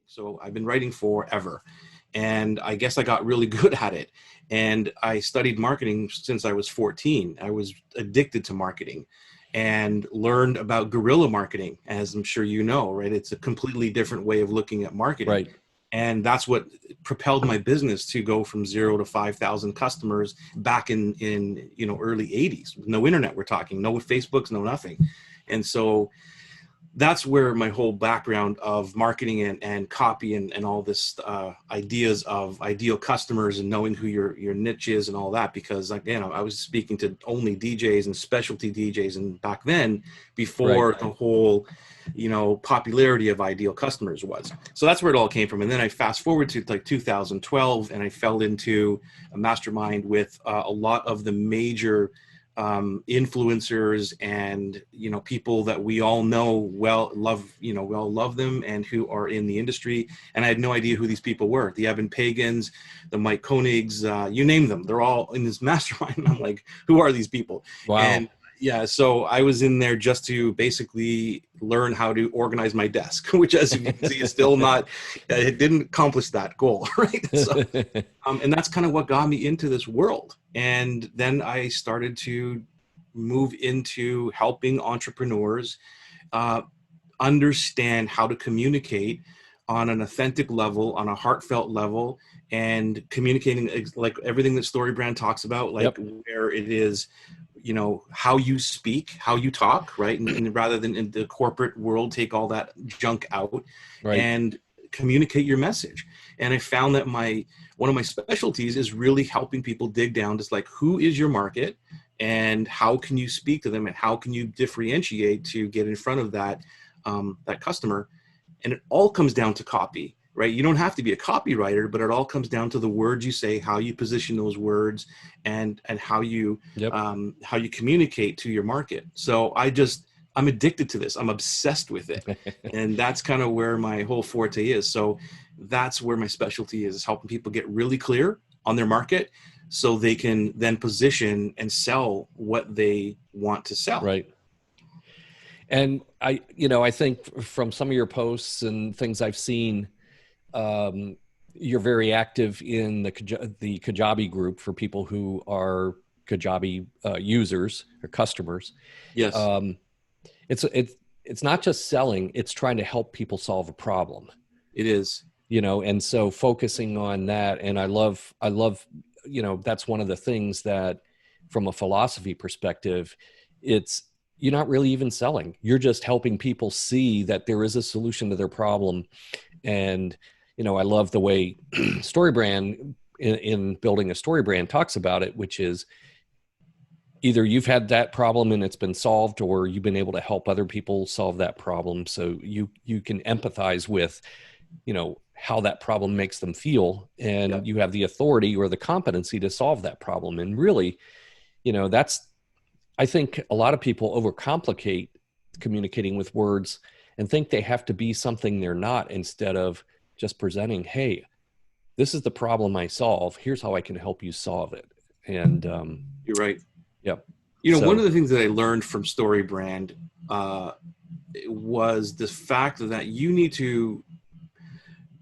So I've been writing forever. And I guess I got really good at it. And I studied marketing since I was 14. I was addicted to marketing and learned about guerrilla marketing, as I'm sure you know, right? It's a completely different way of looking at marketing. Right. And that's what propelled my business to go from 0 to 5,000 customers back in early 80s. No internet, we're talking, no Facebooks, no nothing. And so that's where my whole background of marketing and copy and all this ideas of ideal customers and knowing who your niche is and all that, because again, I was speaking to only DJs and specialty DJs, and back then, before the whole popularity of ideal customers was. So that's where it all came from. And then I fast forward to like 2012, and I fell into a mastermind with a lot of the major influencers and people that we all know well, we all love them, and who are in the industry. And I had no idea who these people were. The Evan Pagans, the Mike Koenigs, you name them, they're all in this mastermind. And I'm like, who are these people? Wow. And yeah, so I was in there just to basically learn how to organize my desk, which, as you can see, is still not, it didn't accomplish that goal, right? So, and that's kind of what got me into this world. And then I started to move into helping entrepreneurs understand how to communicate on an authentic level, on a heartfelt level, and communicating like everything that StoryBrand talks about, like where it is, how you speak, how you talk, right? And rather than in the corporate world, take all that junk out and communicate your message. And I found that one of my specialties is really helping people dig down to like, who is your market and how can you speak to them and how can you differentiate to get in front of that customer. And it all comes down to copy. Right? You don't have to be a copywriter, but it all comes down to the words you say, how you position those words, and how you communicate to your market. So I'm addicted to this. I'm obsessed with it. And that's kind of where my whole forte is. So that's where my specialty is helping people get really clear on their market so they can then position and sell what they want to sell. Right. And I think from some of your posts and things I've seen, you're very active in the Kajabi group for people who are Kajabi users or customers. Yes. It's not just selling, it's trying to help people solve a problem. It is. And so focusing on that, and I love, that's one of the things that from a philosophy perspective, you're not really even selling. You're just helping people see that there is a solution to their problem. And I love the way StoryBrand in building a StoryBrand talks about it, which is either you've had that problem and it's been solved, or you've been able to help other people solve that problem. So you can empathize with, how that problem makes them feel, and you have the authority or the competency to solve that problem. And really, I think a lot of people overcomplicate communicating with words and think they have to be something they're not, instead of just presenting, hey, this is the problem I solve. Here's how I can help you solve it. And you're right. Yep. One of the things that I learned from StoryBrand was the fact that you need to,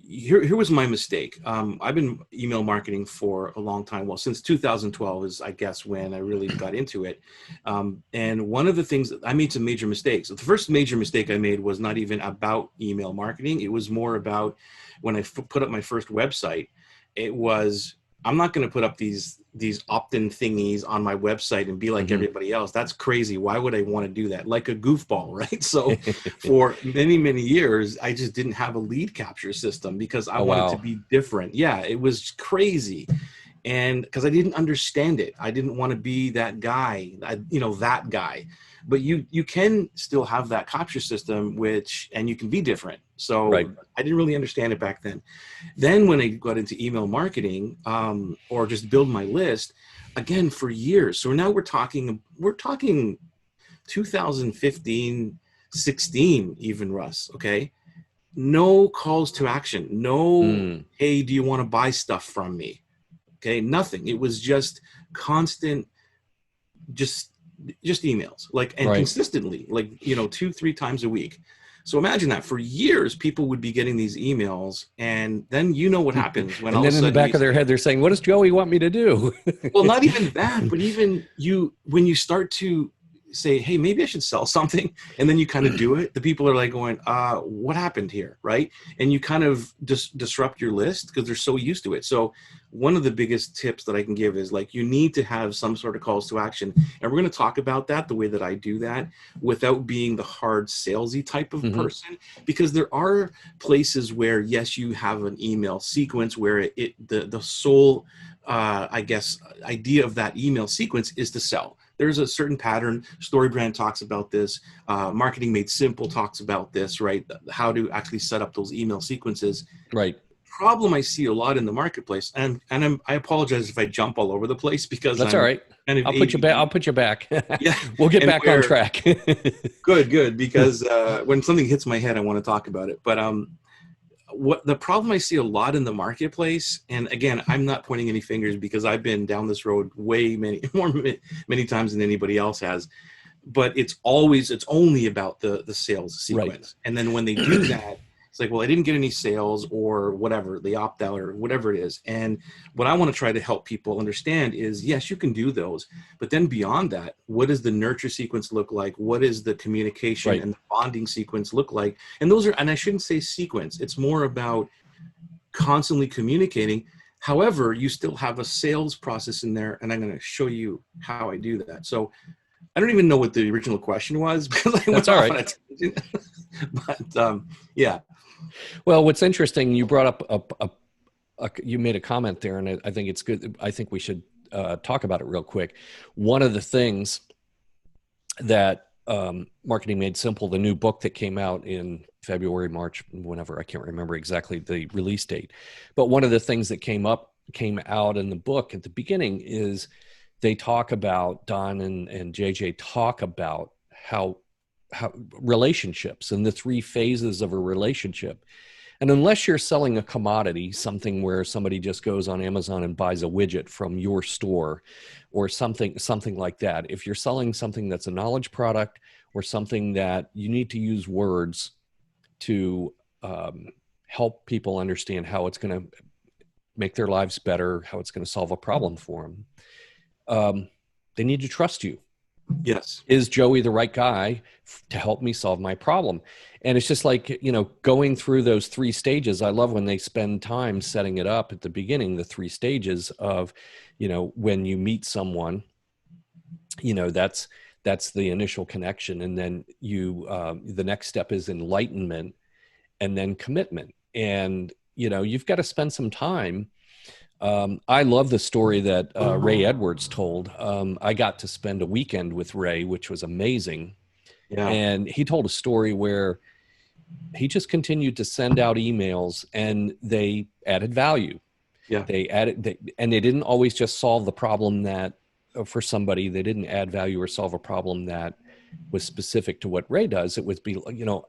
here was my mistake. I've been email marketing for a long time. Well, since 2012 is, I guess, when I really got into it. And one of the things that I made some major mistakes. The first major mistake I made was not even about email marketing. It was more about when I put up my first website, it was, I'm not going to put up these opt-in thingies on my website and be like everybody else. That's crazy. Why would I want to do that? Like a goofball, right? So for many, many years, I just didn't have a lead capture system because I wanted to be different. Yeah, it was crazy. And because I didn't understand it, I didn't want to be that guy, that guy. But you can still have that capture system, and you can be different. So I didn't really understand it back then. Then when I got into email marketing, or just build my list, again, for years. So now we're talking 2015, 16, even, Russ, okay? No calls to action. No, hey, do you want to buy stuff from me? Okay, nothing. It was just constant, just emails, consistently, 2-3 times a week. So imagine that for years, people would be getting these emails, and then you know what happens when And all of then a in the sudden back you of their say, head, they're saying, what does Joey want me to do? well, not even that, but even when you start to say, hey, maybe I should sell something, and then you kind of do it, the people are like going, what happened here, right? And you kind of disrupt your list because they're so used to it. So one of the biggest tips that I can give is, like, you need to have some sort of calls to action. And we're going to talk about that, the way that I do that, without being the hard salesy type of person, because there are places where, yes, you have an email sequence where the sole I guess, idea of that email sequence is to sell. There's a certain pattern. StoryBrand talks about this. Marketing Made Simple talks about this, right? How to actually set up those email sequences. Right. Problem I see a lot in the marketplace, and I apologize if I jump all over the place because That's all I'm right. kind of I'll put you back. ADD. I'll put you back. Yeah, We'll get and back on track. good, because when something hits my head, I want to talk about it. But what the problem I see a lot in the marketplace, and again, I'm not pointing any fingers because I've been down this road many times than anybody else has, but it's only about the sales sequence. Right. And then when they do that, it's like, well, I didn't get any sales or whatever, they opt out or whatever it is. And what I want to try to help people understand is, yes, you can do those, but then beyond that, what does the nurture sequence look like? What is the communication and the bonding sequence look like? And those are, and I shouldn't say sequence, it's more about constantly communicating. However, you still have a sales process in there, and I'm going to show you how I do that. So I don't even know what the original question was because I went off on a tangent. But yeah. Well, what's interesting, you brought up you made a comment there, and I think it's good. I think we should talk about it real quick. One of the things that Marketing Made Simple, the new book that came out in February, March, whenever, I can't remember exactly the release date, but one of the things that came out in the book at the beginning is they talk about, Don and JJ talk about how relationships and the 3 phases of a relationship. And unless you're selling a commodity, something where somebody just goes on Amazon and buys a widget from your store or something like that, if you're selling something that's a knowledge product or something that you need to use words to help people understand how it's going to make their lives better, how it's going to solve a problem for them, they need to trust you. Yes. Is Joey the right guy to help me solve my problem? And it's just like, going through those 3 stages. I love when they spend time setting it up at the beginning, the 3 stages of, when you meet someone, that's the initial connection. And then the next step is enlightenment and then commitment. And, you've got to spend some time. I love the story that Ray Edwards told. I got to spend a weekend with Ray, which was amazing. Yeah. And he told a story where he just continued to send out emails and they added value. Yeah. And they didn't always just solve the problem that for somebody, they didn't add value or solve a problem that was specific to what Ray does. It would be,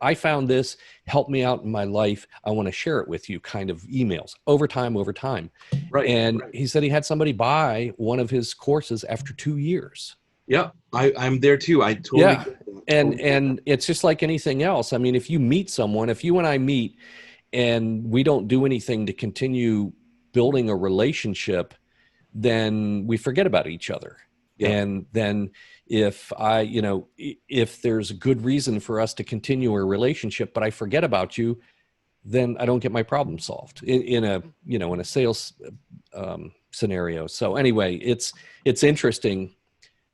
I found this, help me out in my life, I want to share it with you, kind of emails over time. Right. And he said he had somebody buy one of his courses after 2 years. Yeah, I'm there too. I totally get that. And it's just like anything else. I mean, if you meet someone, if you and I meet and we don't do anything to continue building a relationship, then we forget about each other. Yeah. And then if if there's a good reason for us to continue a relationship, but I forget about you, then I don't get my problem solved in a sales scenario. So anyway, it's interesting.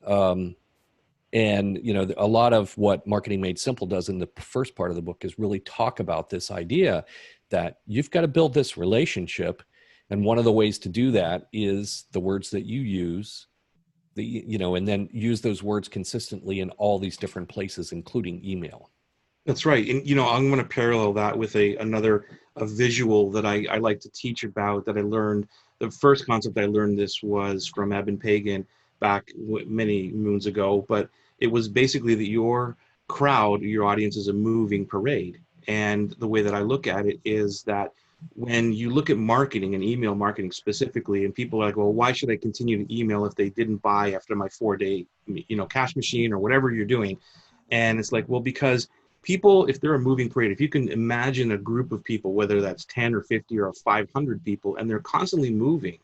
And, a lot of what Marketing Made Simple does in the first part of the book is really talk about this idea that you've got to build this relationship. And one of the ways to do that is the words that you use, and then use those words consistently in all these different places, including email. That's right. And, I'm going to parallel that with another visual that I like to teach about that I learned. The first concept I learned this was from Eben Pagan back many moons ago, but it was basically that your crowd, your audience is a moving parade. And the way that I look at it is that when you look at marketing and email marketing specifically, and people are like, well, why should I continue to email if they didn't buy after my 4-day, cash machine or whatever you're doing? And it's like, well, because people, if they're a moving parade, if you can imagine a group of people, whether that's 10 or 50 or 500 people, and they're constantly moving,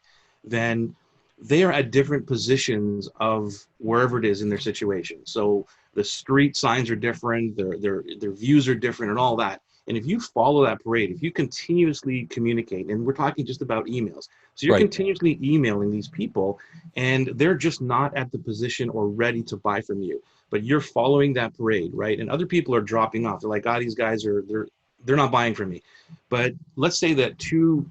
then they are at different positions of wherever it is in their situation. So the street signs are different, their views are different, and all that. And if you follow that parade, if you continuously communicate, and we're talking just about emails, so you're Right. continuously emailing these people, and they're just not at the position or ready to buy from you, but you're following that parade, right? And other people are dropping off. They're like, "Ah, these guys are they're not buying from me." But let's say that two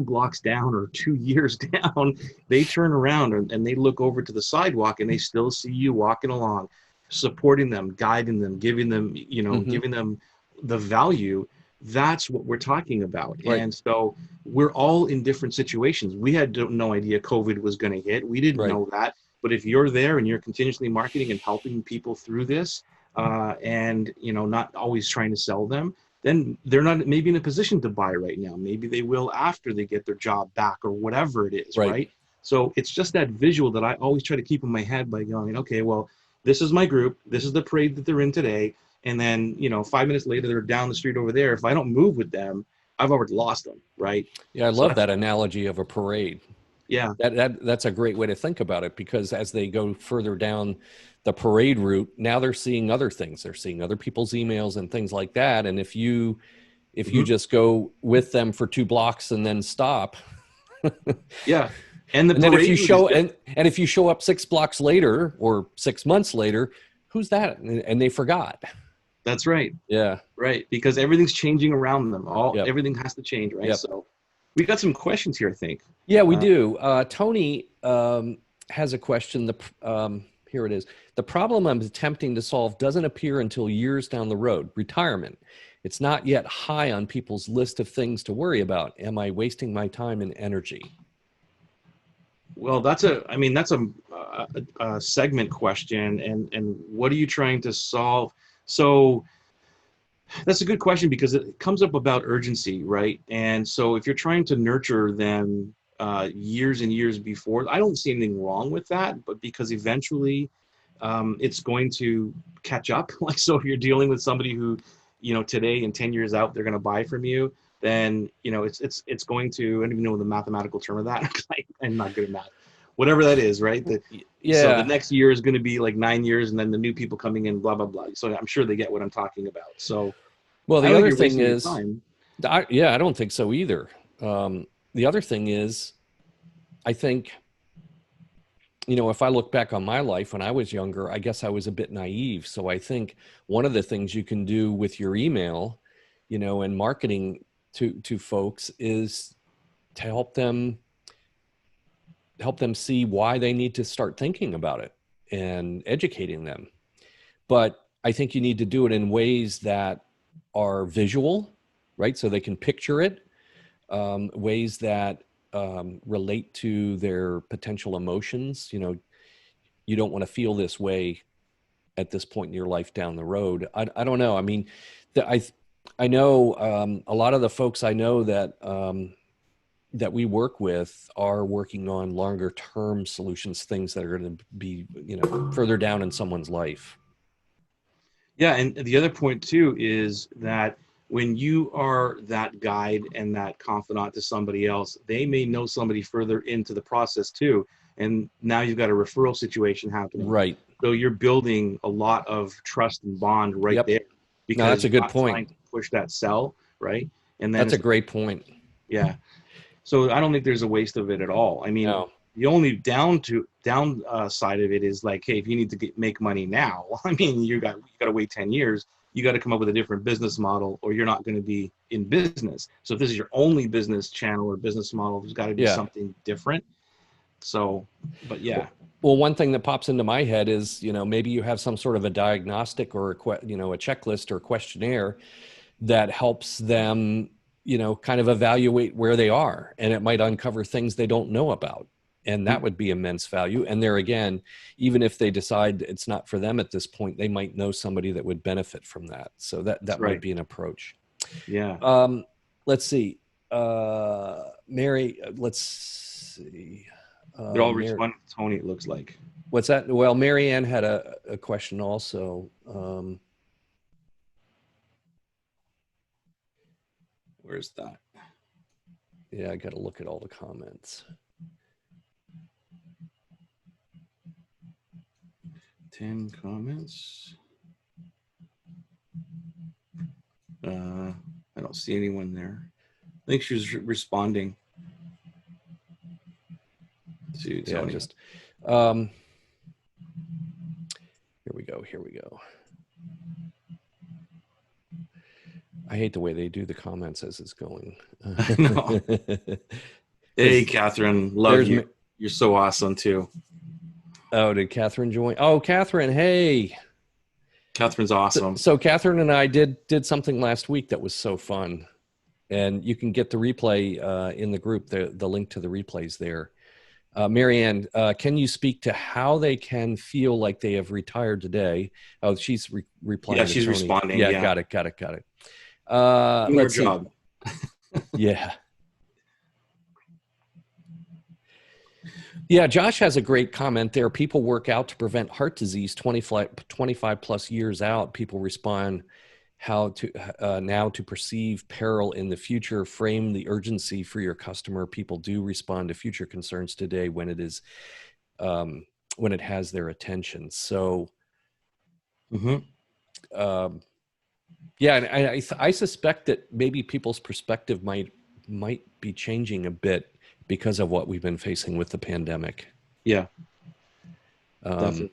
blocks down or 2 years down, they turn around and they look over to the sidewalk and they still see you walking along, supporting them, guiding them, giving them, Mm-hmm. giving them the value. That's what we're talking about. Right. And so we're all in different situations. We had no idea COVID was going to hit. We didn't Right. know that. But if you're there and you're continuously marketing and helping people through this, and not always trying to sell them, then they're not maybe in a position to buy right now. Maybe they will after they get their job back or whatever it is, Right. right? So it's just that visual that I always try to keep in my head by going, okay, well, this is my group. This is the parade that they're in today. And then, 5 minutes later, they're down the street over there. If I don't move with them, I've already lost them, right? Yeah, I So love that's, that analogy of a parade. yeah, That's a great way to think about it, because as they go further down the parade route, now they're seeing other things. They're seeing other people's emails and things like that. And if you mhm, just go with them for 2 blocks and then stop, yeah. And the and then if parade you route is show just, and if you show up 6 blocks later or 6 months later, who's that? And they forgot. that's right. Yeah. Right, because everything's changing around them. Yep. Everything has to change, right? Yep. So we got some questions here, I think. Yeah, we Uh, do. Tony has a question. Here it is. The problem I'm attempting to solve doesn't appear until years down the road. Retirement. It's not yet high on people's list of things to worry about. Am I wasting my time and energy? well, I mean, that's a segment question, and what are you trying to solve? So that's a good question because it comes up about urgency, right? And so if you're trying to nurture them years and years before, I don't see anything wrong with that, but because eventually it's going to catch up. Like, so if you're dealing with somebody who, today and 10 years out, they're going to buy from you, then, it's going to, I don't even know the mathematical term of that. I'm not good at math, whatever that is, right? So the Yeah. next year is going to be like 9 years and then the new people coming in, blah, blah, blah. So I'm sure they get what I'm talking about. So Well, I the don't think other you're thing wasting your is, time. yeah, I don't think so either. The other thing is, I think, if I look back on my life when I was younger, I guess I was a bit naive. So I think one of the things you can do with your email, and marketing to folks is to help them see why they need to start thinking about it and educating them. But I think you need to do it in ways that are visual, right? So they can picture it, ways that relate to their potential emotions. You don't want to feel this way at this point in your life down the road. I don't know. I mean, I know a lot of the folks I know that we work with are working on longer term solutions, things that are going to be, further down in someone's life. Yeah, and the other point too is that when you are that guide and that confidant to somebody else, they may know somebody further into the process too. And now you've got a referral situation happening. Right. So you're building a lot of trust and bond right Yep. there No, because that's a you're good not point. trying to push that sell, right? And then That's a it's, great point. yeah. So I don't think there's a waste of it at all. I mean, No. the only down side of it is like, hey, if you need to make money now, I mean, you got to wait 10 years. You got to come up with a different business model, or you're not going to be in business. So if this is your only business channel or business model, there's got to be Yeah. something different. So, but yeah, Well, one thing that pops into my head is, maybe you have some sort of a diagnostic or a checklist or questionnaire that helps them, kind of evaluate where they are, and it might uncover things they don't know about. And that would be immense value. And there again, even if they decide it's not for them at this point, they might know somebody that would benefit from that. So that that's might right. be an approach. Yeah, Let's see. Mary, let's see. they're all Mary, responding to Tony. It looks like. what's that? Well, Mary Ann had a question also. Where's that? Yeah, I got to look at all the comments. 10 comments. I don't see anyone there. I think she was responding to Tony. Yeah, just here we go. I hate the way they do the comments as it's going. I know. Hey, Catherine, love you. You're so awesome too. Oh, did Catherine join? Oh, Catherine, hey. Catherine's awesome. So Catherine and I did something last week that was so fun. And you can get the replay in the group, the link to the replays there. Marianne, can you speak to how they can feel like they have retired today? Oh, she's replying. Yeah, she's responding. Yeah, yeah, got it. Let's see. Job. Yeah. Yeah, Josh has a great comment there. People work out to prevent heart disease 25 plus years out. People respond how to now to perceive peril in the future, frame the urgency for your customer. People do respond to future concerns today when it is when it has their attention. So yeah, and I suspect that maybe people's perspective might be changing a bit because of what we've been facing with the pandemic. Yeah. Definitely.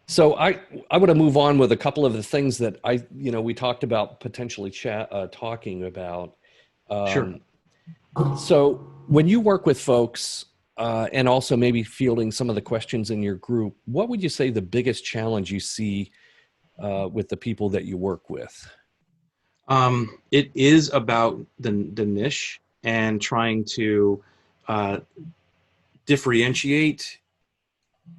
So I want to move on with a couple of the things that we talked about potentially talking about. Sure. So when you work with folks and also maybe fielding some of the questions in your group, what would you say the biggest challenge you see with the people that you work with? It is about the niche and trying to differentiate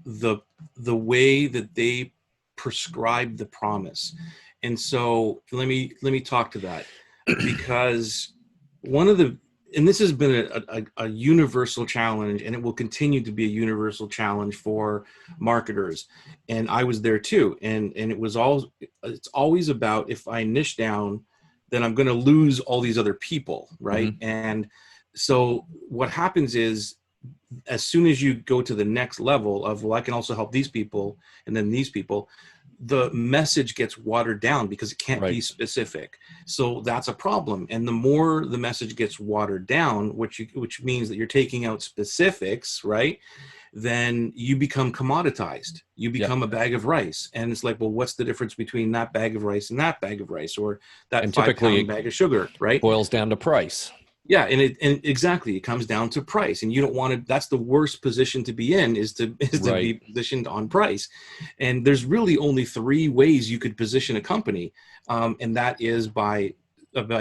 the way that they prescribe the promise. And so let me talk to that, because and this has been a universal challenge, and it will continue to be a universal challenge for marketers. And I was there too. And it's always about, if I niche down, then I'm going to lose all these other people. Right. Mm-hmm. And so what happens is, as soon as you go to the next level of, well, I can also help these people and then these people, the message gets watered down because it can't be specific. So that's a problem. And the more the message gets watered down, which means that you're taking out specifics, right? Then you become commoditized. You become a bag of rice. And it's like, well, what's the difference between that bag of rice and that bag of rice, or that 5-pound bag of sugar, right? Boils down to price. Yeah, and exactly, it comes down to price, and you don't want to. That's the worst position to be in, is to be positioned on price. And there's really only 3 ways you could position a company, and that is by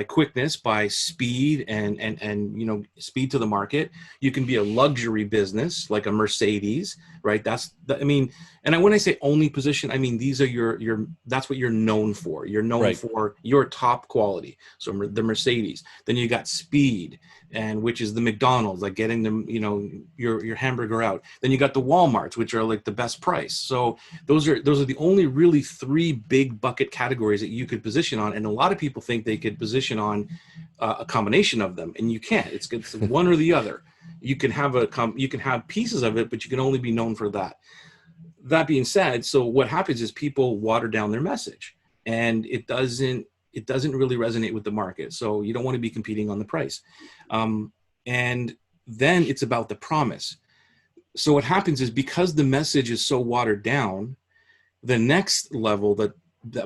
quickness, by speed, and speed to the market. You can be a luxury business like a Mercedes, right? And when I say only position, I mean these are that's what you're known for. You're known for your top quality. So the Mercedes. Then you got speed, and which is the McDonald's, like getting them, your hamburger out. Then you got the Walmarts, which are like the best price. So those are the only really 3 big bucket categories that you could position on. And a lot of people think they could position on a combination of them, and you can't. It's one or the other. You can have pieces of it, but you can only be known for that. That being said, so what happens is people water down their message, and it doesn't really resonate with the market. So you don't want to be competing on the price. And then it's about the promise. So what happens is, because the message is so watered down, the next level that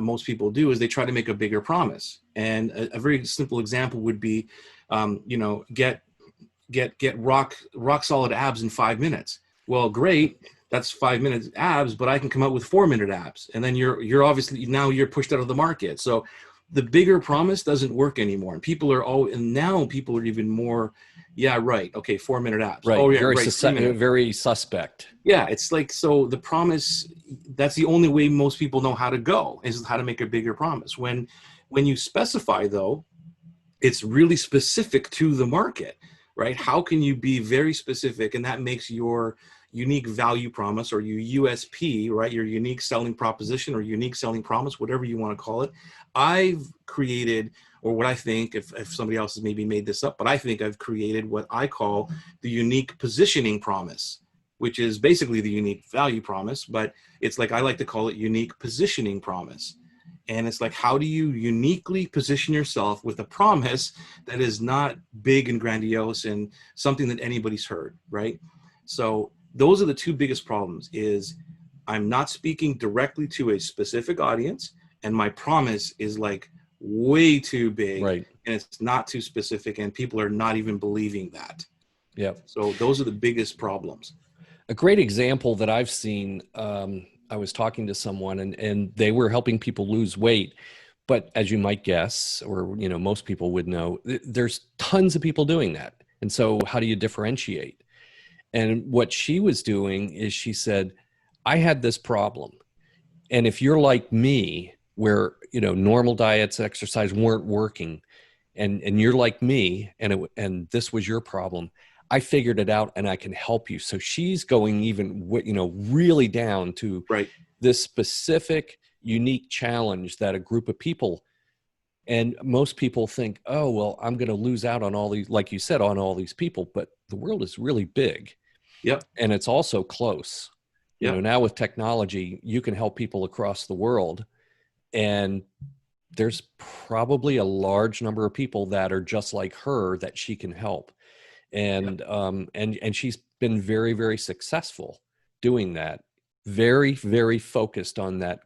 most people do is they try to make a bigger promise. And a very simple example would be, get rock solid abs in 5 minutes. Well, great. That's 5 minutes abs, but I can come out with 4-minute abs. And then you're obviously, now you're pushed out of the market. So the bigger promise doesn't work anymore. And now people are even more, okay, 4-minute abs. Right. Oh, yeah, very suspect. Yeah, it's like, so the promise, that's the only way most people know how to go, is how to make a bigger promise. When you specify, though, it's really specific to the market, right? How can you be very specific? And that makes your unique value promise, or your USP, right? Your unique selling proposition or unique selling promise, whatever you want to call it. I've created or what I think, if somebody else has maybe made this up, but I think I've created what I call the unique positioning promise, which is basically the unique value promise, but it's like, I like to call it unique positioning promise. And it's like, how do you uniquely position yourself with a promise that is not big and grandiose and something that anybody's heard, right? So those are the two biggest problems. Is I'm not speaking directly to a specific audience, and my promise is like way too big, Right. and it's not too specific, and people are not even believing that. Yeah. So those are the biggest problems. A great example that I've seen, I was talking to someone and they were helping people lose weight. But as you might guess, or most people would know, there's tons of people doing that. And so how do you differentiate? And what she was doing is she said, I had this problem. And if you're like me, where, normal diets, exercise weren't working, and you're like me, and this was your problem, I figured it out and I can help you. So she's going even, really down to Right. this specific, unique challenge that a group of people, and most people think, oh, well, I'm going to lose out on all these, like you said, on all these people, but the world is really big. Yep. And it's also close. Yep. Now with technology, you can help people across the world. And there's probably a large number of people that are just like her that she can help. And and she's been very, very successful doing that. Very, very focused on that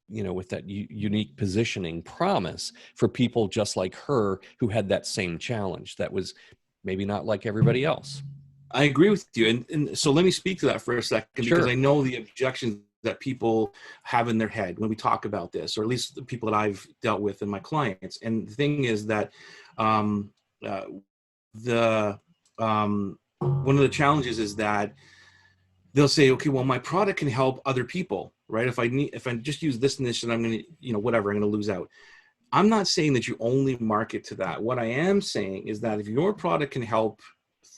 with that unique positioning promise for people just like her who had that same challenge that was maybe not like everybody else. I agree with you. And so let me speak to that for a second, Sure. because I know the objections that people have in their head when we talk about this, or at least the people that I've dealt with and my clients. And the thing is that one of the challenges is that they'll say, okay, well, my product can help other people, right? If I just use this and this, and I'm going to, whatever, I'm going to lose out. I'm not saying that you only market to that. What I am saying is that if your product can help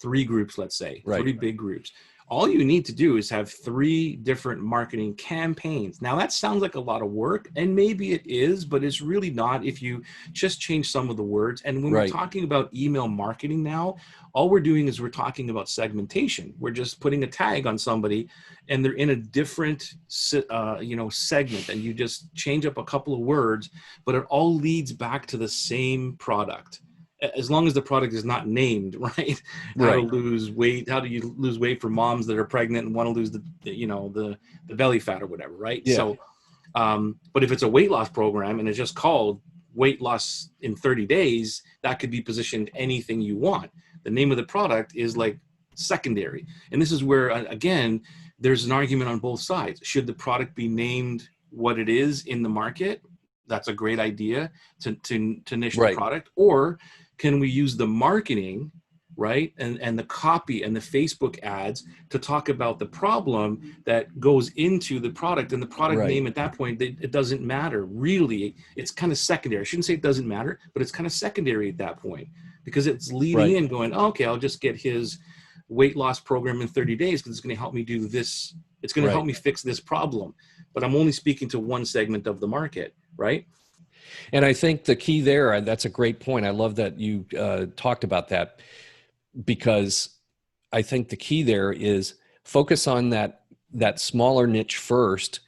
3 groups, let's say, right. 3 big groups, all you need to do is have 3 different marketing campaigns. Now that sounds like a lot of work, and maybe it is, but it's really not if you just change some of the words. And when we're talking about email marketing now, all we're doing is we're talking about segmentation. We're just putting a tag on somebody and they're in a different segment, and you just change up a couple of words, but it all leads back to the same product. As long as the product is not named, right? How to lose weight? How do you lose weight for moms that are pregnant and want to lose the belly fat or whatever, right? Yeah. So, but if it's a weight loss program and it's just called weight loss in 30 days, that could be positioned anything you want. The name of the product is like secondary, and this is where again there's an argument on both sides. Should the product be named what it is in the market? That's a great idea to niche the product. Or can we use the marketing, right, and the copy and the Facebook ads to talk about the problem that goes into the product, and the product name at that point, it doesn't matter. Really, it's kind of secondary. I shouldn't say it doesn't matter, but it's kind of secondary at that point, because it's leading in going, oh, okay, I'll just get his weight loss program in 30 days because it's going to help me do this. It's going to help me fix this problem. But I'm only speaking to one segment of the market, right? And I think the key there, that's a great point. I love that you talked about that, because I think the key there is focus on that smaller niche first,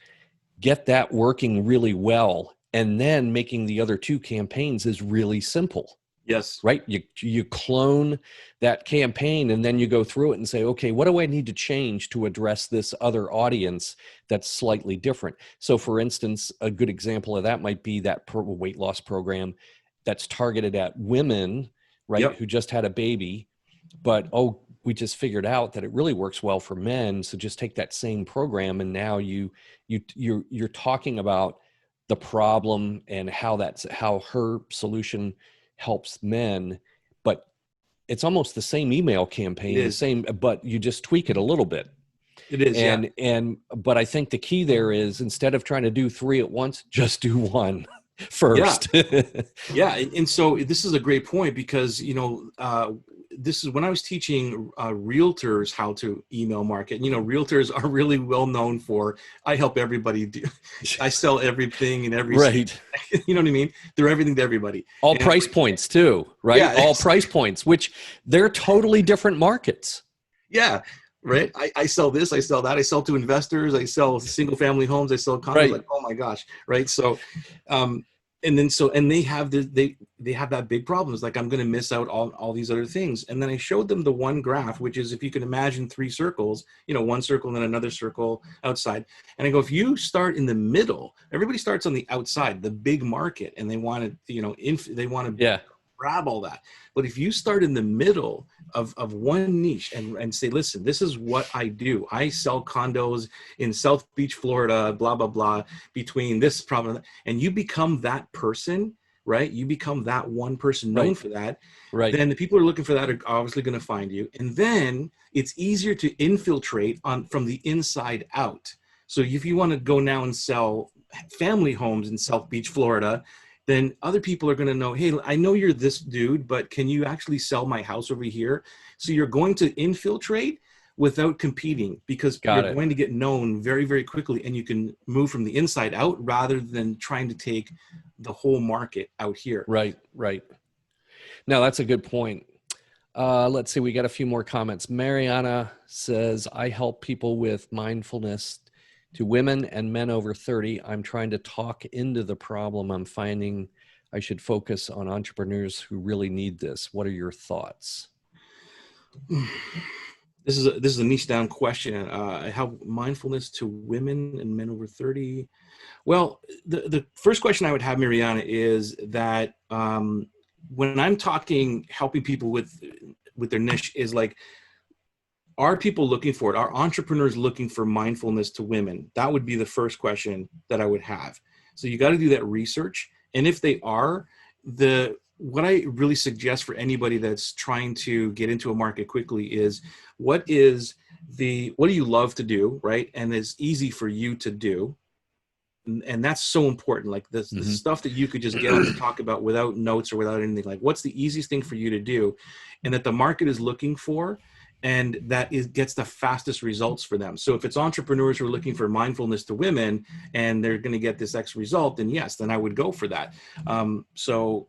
get that working really well, and then making the other 2 campaigns is really simple. Yes. Right. You clone that campaign, and then you go through it and say, okay, what do I need to change to address this other audience that's slightly different? So for instance, a good example of that might be that weight loss program that's targeted at women, right, who just had a baby, but, we just figured out that it really works well for men. So just take that same program, and now you're talking about the problem and how her solution helps men, but it's almost the same email campaign, but you just tweak it a little bit. It is, but I think the key there is, instead of trying to do 3 at once, just do 1 first. Yeah. And so this is a great point, because this is when I was teaching realtors how to email market. Realtors are really well known for, I help everybody do, I sell everything in every state. Right. You know what I mean? They're everything to everybody. All price points too, right? Yeah. All price points, which they're totally different markets. Yeah. Right. I sell this, I sell that. I sell to investors. I sell single family homes. I sell condos. Right. Like, oh my gosh. Right. So, and they have they have that big problem. It's like, I'm going to miss out on all these other things. And then I showed them the one graph, which is, if you can imagine 3 circles, one circle and then another circle outside. And I go, if you start in the middle, everybody starts on the outside, the big market, and they want to, they want to grab all that. But if you start in the middle of one niche and say, listen, this is what I do. I sell condos in South Beach, Florida, blah, blah, blah, between this problem, and you become that person, right? You become that one person known for that. Right. Then the people who are looking for that are obviously going to find you. And then it's easier to infiltrate from the inside out. So if you want to go now and sell family homes in South Beach, Florida, then other people are going to know, hey, I know you're this dude, but can you actually sell my house over here? So you're going to infiltrate without competing, because you're going to get known very, very quickly, and you can move from the inside out rather than trying to take the whole market out here. Right. No, that's a good point. Let's see. We got a few more comments. Mariana says, I help people with mindfulness to women and men over 30. I'm trying to talk into the problem. I'm finding I should focus on entrepreneurs who really need this. What are your thoughts? This is a niche down question. How mindfulness to women and men over 30. Well, the first question I would have, Mariana, is that when I'm talking helping people with their niche, is like, are people looking for it? Are entrepreneurs looking for mindfulness to women? That would be the first question that I would have. So you got to do that research. And if they are, what I really suggest for anybody that's trying to get into a market quickly is, what do you love to do, right? And it's easy for you to do. And that's so important. Like the stuff that you could just get on and talk about without notes or without anything. Like, what's the easiest thing for you to do, and that the market is looking for, and that gets the fastest results for them. So if it's entrepreneurs who are looking for mindfulness to women and they're going to get this X result, then yes, then I would go for that. So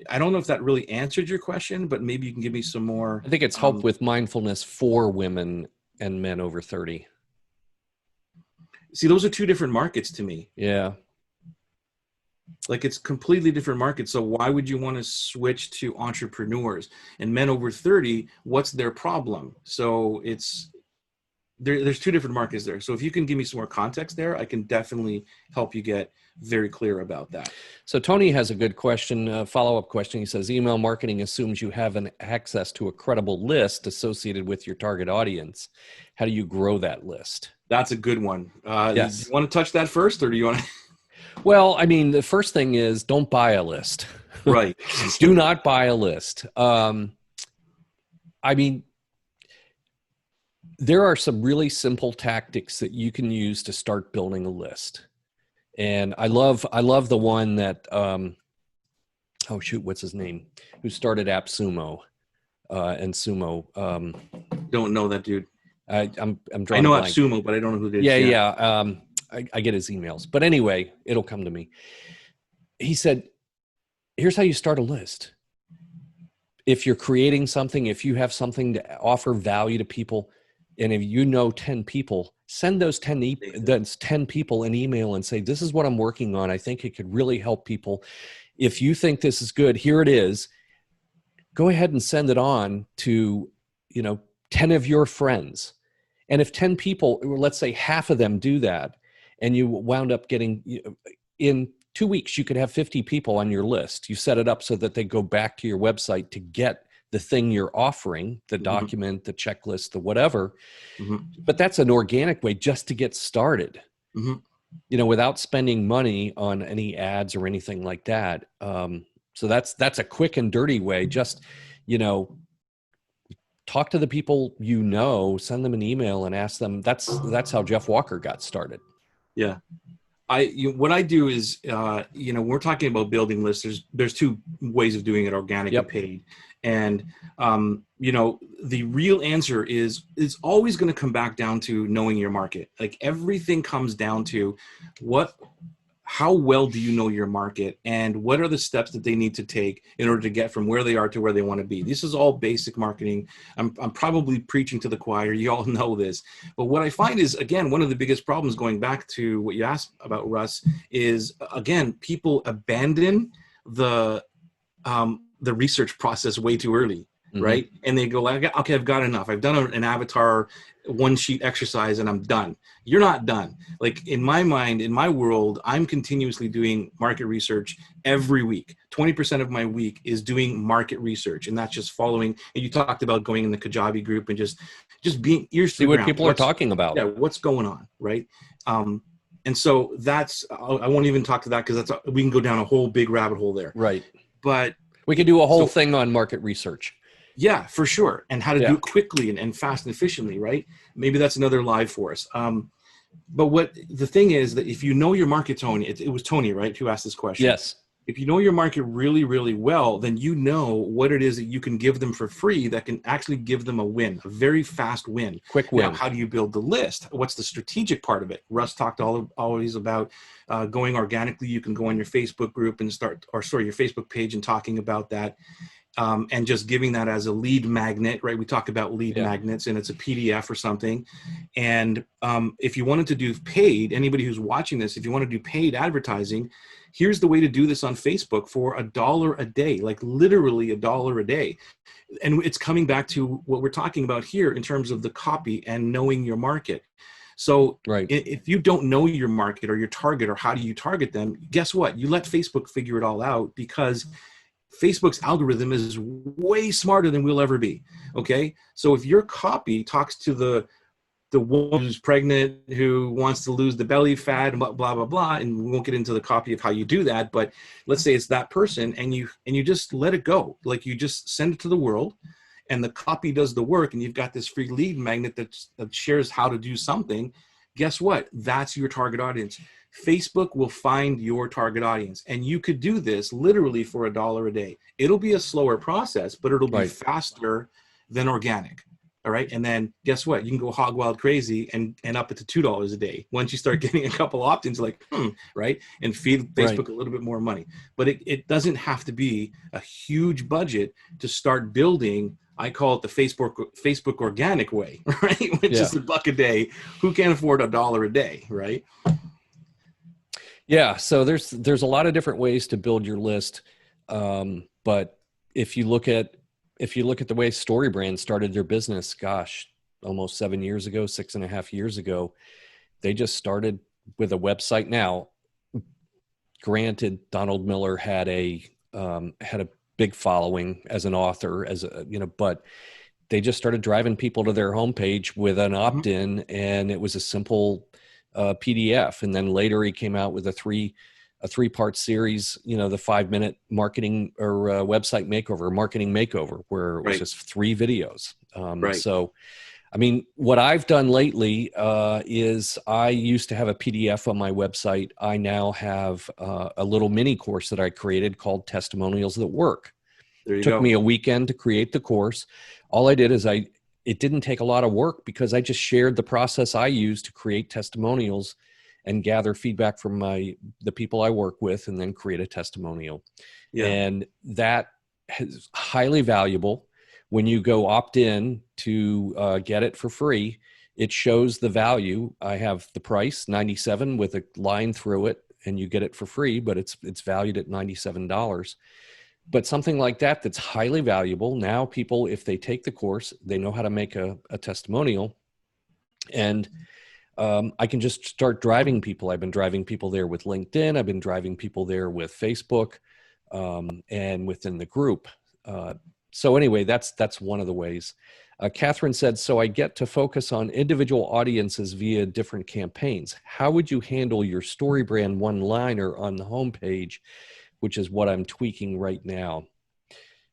I don't know if that really answered your question, but maybe you can give me some more. I think it's help with mindfulness for women and men over 30. See, those are 2 different markets to me. Yeah. Like, it's completely different markets. So why would you want to switch to entrepreneurs? And men over 30, what's their problem? So there's 2 different markets there. So if you can give me some more context there, I can definitely help you get very clear about that. So Tony has a good question, follow-up question. He says, email marketing assumes you have an access to a credible list associated with your target audience. How do you grow that list? That's a good one. Yes. Do you want to touch that first, or do you want to? Well, I mean, the first thing is, don't buy a list. Right. Do not buy a list. I mean, there are some really simple tactics that you can use to start building a list. And I love the one that, what's his name? Who started AppSumo and Sumo. Don't know that dude. I'm drawing. I know AppSumo, but I don't know who it is. Yeah. I get his emails, but anyway, it'll come to me. He said, here's how you start a list. If you're creating something, if you have something to offer value to people, and if you know 10 people, send those 10 people an email and say, this is what I'm working on. I think it could really help people. If you think this is good, here it is. Go ahead and send it on to, 10 of your friends. And if 10 people, let's say half of them do that, and you wound up getting, in 2 weeks, you could have 50 people on your list. You set it up so that they go back to your website to get the thing you're offering, the document, the checklist, the whatever. But that's an organic way just to get started, without spending money on any ads or anything like that. So that's a quick and dirty way. Just, talk to the people, send them an email and ask them. That's how Jeff Walker got started. Yeah. what I do is, we're talking about building lists. There's two ways of doing it: organic and Yep. paid. And the real answer is it's always going to come back down to knowing your market. Like everything comes down to how well do you know your market, and what are the steps that they need to take in order to get from where they are to where they want to be. This is all basic marketing. I'm probably preaching to the choir. You all know this. But what I find is, again, one of the biggest problems, going back to what you asked about, Russ, is, again, people abandon the research process way too early. Right. And they go like, okay, I've got enough. I've done an avatar one sheet exercise and I'm done. You're not done. Like in my mind, in my world, I'm continuously doing market research every week. 20% of my week is doing market research. And that's just following. And you talked about going in the Kajabi group and just being ears to See the what ground. people are talking about. Yeah. What's going on. Right. And so I won't even talk to that because we can go down a whole big rabbit hole there. Right. But we could do a whole thing on market research. Yeah, for sure. And how to do it quickly and fast and efficiently, right? Maybe that's another live for us. But what the thing is that if you know your market, Tony, it was Tony, right, who asked this question. Yes. If you know your market really, really well, then you know what it is that you can give them for free that can actually give them a win, a very fast win. Quick win. Now, how do you build the list? What's the strategic part of it? Russ talked always about going organically. You can go on your Facebook group and your Facebook page and talking about that. And just giving that as a lead magnet, right? We talk about lead magnets, and it's a PDF or something. And if you wanted to do paid, anybody who's watching this, if you want to do paid advertising, here's the way to do this on Facebook for $1 a day, like literally $1 a day. And it's coming back to what we're talking about here in terms of the copy and knowing your market. So if you don't know your market or your target or how do you target them, guess what? You let Facebook figure it all out, because Facebook's algorithm is way smarter than we'll ever be. Okay. So if your copy talks to the woman who's pregnant, who wants to lose the belly fat, and blah, blah, blah, and we won't get into the copy of how you do that, but let's say it's that person, and you just let it go. Like you just send it to the world and the copy does the work, and you've got this free lead magnet that shares how to do something. Guess what? That's your target audience. Facebook will find your target audience, and you could do this literally for $1 a day. It'll be a slower process, but it'll be faster than organic. All right. And then guess what? You can go hog wild crazy and up it to $2 a day. Once you start getting a couple opt-ins, like, right. And feed Facebook a little bit more money. But it doesn't have to be a huge budget to start building. I call it the Facebook organic way, right? Which is $1 a day. Who can't afford $1 a day, right? Yeah. So there's a lot of different ways to build your list. But if you look at the way StoryBrand started their business, gosh, almost 7 years ago, 6.5 years ago, they just started with a website. Now, granted, Donald Miller had a big following as an author, but they just started driving people to their homepage with an opt-in, and it was a simple PDF. And then later he came out with a three-part series, the 5-minute marketing or website makeover, marketing makeover, where it was just 3 videos. So, I mean, what I've done lately is I used to have a PDF on my website. I now have a little mini course that I created called Testimonials That Work. It took me a weekend to create the course. All I did is it didn't take a lot of work, because I just shared the process I use to create testimonials and gather feedback from the people I work with, and then create a testimonial. And that is highly valuable. When you go opt in to get it for free, it shows the value. I have the price, $97, with a line through it, and you get it for free, but it's valued at $97. But something like that's highly valuable. Now people, if they take the course, they know how to make a testimonial, and I can just start driving people. I've been driving people there with LinkedIn. I've been driving people there with Facebook, and within the group. So anyway, that's one of the ways. Catherine said, so I get to focus on individual audiences via different campaigns. How would you handle your StoryBrand one-liner on the homepage, which is what I'm tweaking right now?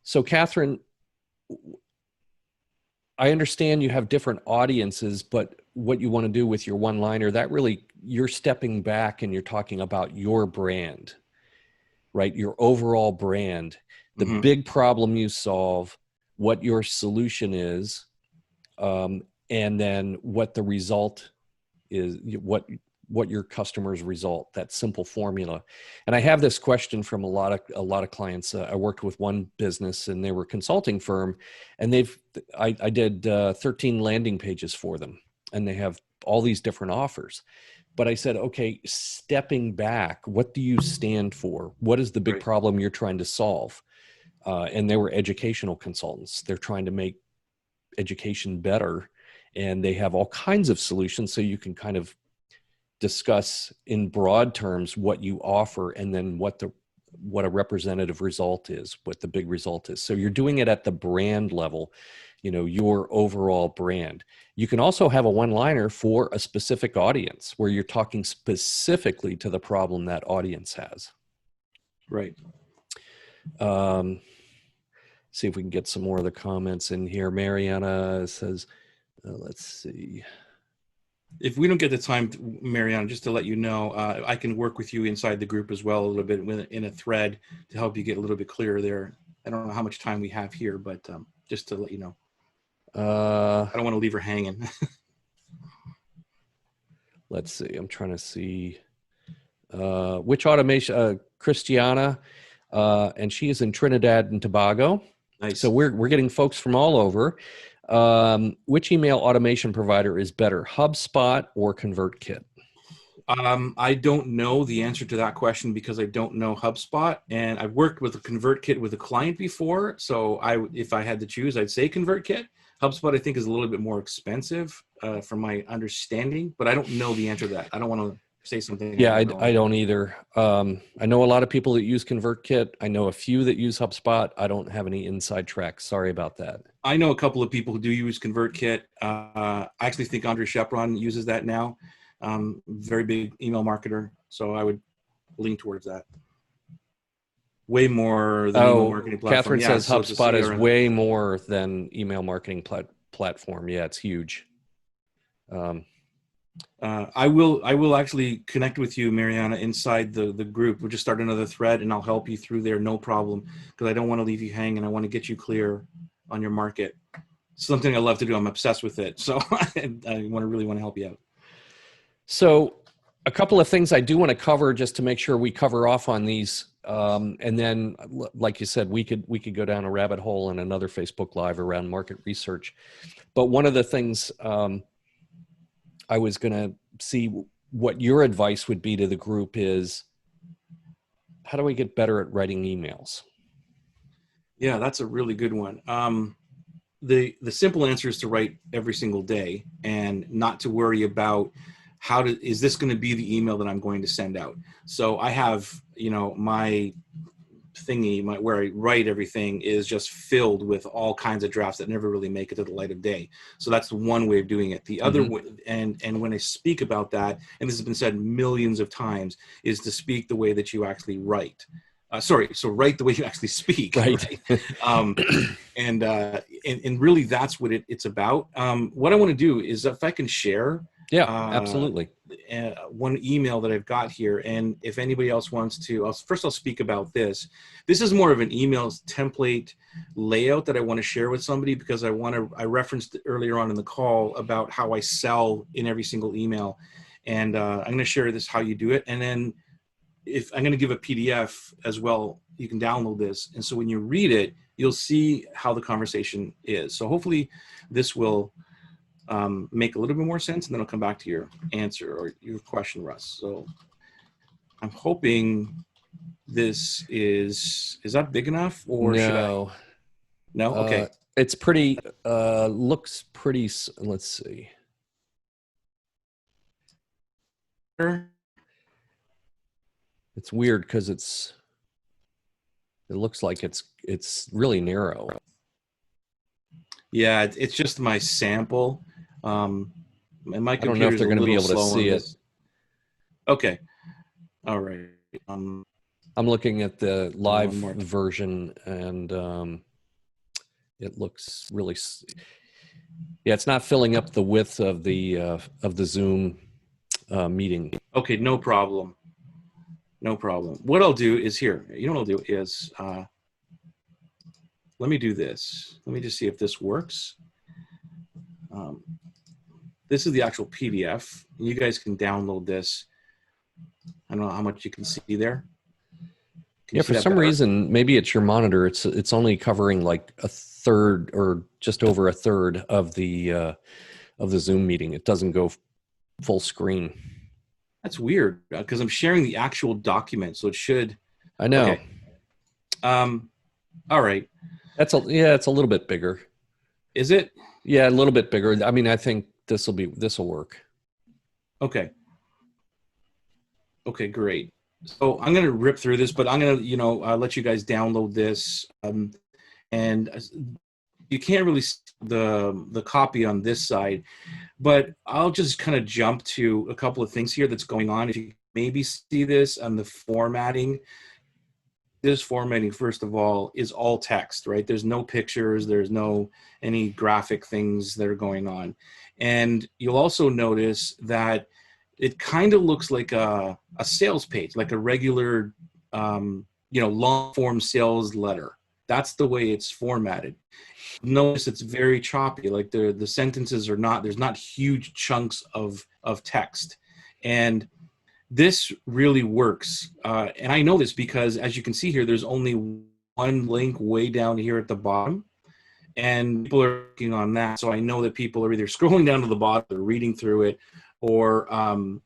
So Catherine, I understand you have different audiences, but what you want to do with your one-liner, that really you're stepping back and you're talking about your brand, right? Your overall brand, the Mm-hmm. big problem you solve, what your solution is, and then what the result is, what your customers result, that simple formula. And I have this question from a lot of clients. I worked with one business and they were a consulting firm, and I did 13 landing pages for them, and they have all these different offers. But I said, okay, stepping back, what do you stand for? What is the big Right. problem you're trying to solve? And they were educational consultants. They're trying to make education better, and they have all kinds of solutions. So you can kind of discuss in broad terms what you offer, and then what a representative result is, what the big result is. So you're doing it at the brand level, your overall brand. You can also have a one-liner for a specific audience where you're talking specifically to the problem that audience has. Right. See if we can get some more of the comments in here. Mariana says, let's see. If we don't get the time, Mariana, just to let you know, I can work with you inside the group as well a little bit in a thread to help you get a little bit clearer there. I don't know how much time we have here, but just to let you know. I don't want to leave her hanging. Let's see. I'm trying to see which automation, Christiana, and she is in Trinidad and Tobago. Nice. So we're getting folks from all over. Which email automation provider is better, HubSpot or ConvertKit? I don't know the answer to that question because I don't know HubSpot, and I've worked with a ConvertKit with a client before. So if I had to choose, I'd say ConvertKit. HubSpot, I think, is a little bit more expensive from my understanding, but I don't know the answer to that. I don't want to say something. Yeah, I don't either. I know a lot of people that use ConvertKit. I know a few that use HubSpot. I don't have any inside tracks. Sorry about that. I know a couple of people who do use ConvertKit. I actually think Andre Chepron uses that now. Very big email marketer. So I would lean towards that. Way more than email marketing platform. Catherine says HubSpot is way more than email marketing platform. Yeah, it's huge. I will actually connect with you, Mariana, inside the group. We'll just start another thread and I'll help you through there, no problem. Because I don't want to leave you hanging. I want to get you clear on your market. It's something I love to do. I'm obsessed with it. So I really want to help you out. So a couple of things I do want to cover just to make sure we cover off on these. And then, like you said, we could go down a rabbit hole in another Facebook Live around market research. But one of the things I was going to see what your advice would be to the group is, how do we get better at writing emails? Yeah, that's a really good one. The simple answer is to write every single day and not to worry about is this going to be the email that I'm going to send out. So I have, my thingy, where I write everything is just filled with all kinds of drafts that never really make it to the light of day. So that's one way of doing it. The other way, and when I speak about that, and this has been said millions of times, is to speak the way that you actually write. So write the way you actually speak. Right. And really that's what it's about. What I want to do is, if I can share. Yeah, absolutely. One email that I've got here, and if anybody else wants to, I'll speak about this. This is more of an email template layout that I want to share with somebody, because I referenced earlier on in the call about how I sell in every single email, and I'm going to share this, how you do it, and then if I'm going to give a PDF as well, you can download this, and so when you read it, you'll see how the conversation is. So hopefully this will make a little bit more sense, and then I'll come back to your answer or your question, Russ. So I'm hoping this is that big enough, or should I? No? Okay. It's pretty, looks pretty, let's see. It's weird because it looks like it's really narrow. Yeah, it's just my sample. And my I don't know if they're going to be able to see it. Okay. All right. I'm looking at the live version, and it looks really. Yeah, it's not filling up the width of the Zoom meeting. Okay, no problem. No problem. What I'll do is here. You know what I'll do is let me do this. Let me just see if this works. This is the actual PDF. You guys can download this. I don't know how much you can see there. Yeah, for some reason, maybe it's your monitor. It's only covering like a third or just over a third of the Zoom meeting. It doesn't go full screen. That's weird because I'm sharing the actual document, so it should. I know. Okay. All right. It's a little bit bigger. Is it? Yeah, a little bit bigger. I mean, I think this will work. Okay. Okay, great. So I'm going to rip through this, but I'm going to, let you guys download this. And you can't really see the copy on this side, but I'll just kind of jump to a couple of things here that's going on. If you maybe see this on the formatting, this formatting, first of all, is all text, right? There's no pictures. There's no any graphic things that are going on. And you'll also notice that it kind of looks like a sales page, like a regular, long form sales letter. That's the way it's formatted. Notice it's very choppy. Like the sentences are not, there's not huge chunks of text. And this really works. And I know this because, as you can see here, there's only one link way down here at the bottom. And people are working on that. So I know that people are either scrolling down to the bottom, or reading through it, or, and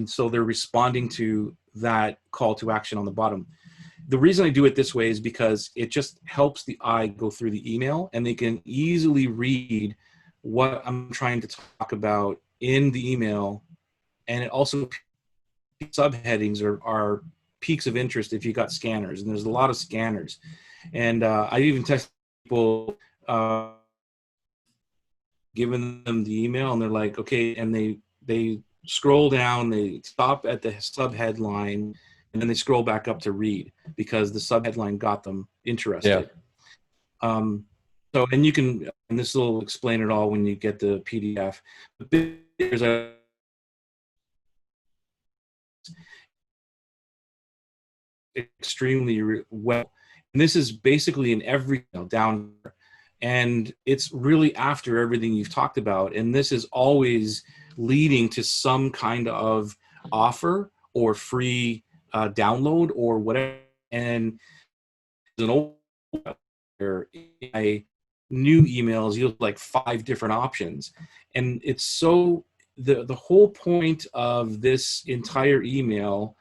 so they're responding to that call to action on the bottom. The reason I do it this way is because it just helps the eye go through the email, and they can easily read what I'm trying to talk about in the email. And it also, subheadings are peaks of interest if you got scanners, and there's a lot of scanners. And I even tested people, giving them the email, and they're like, okay, and they scroll down, they stop at the subheadline, and then they scroll back up to read because the subheadline got them interested. Yeah. So, and you can, and this will explain it all when you get the PDF. There's a extremely well, and this is basically in every down, and it's really after everything you've talked about, and this is always leading to some kind of offer or free download or whatever. And an old new emails, you have like 5 different options, and it's so the whole point of this entire email.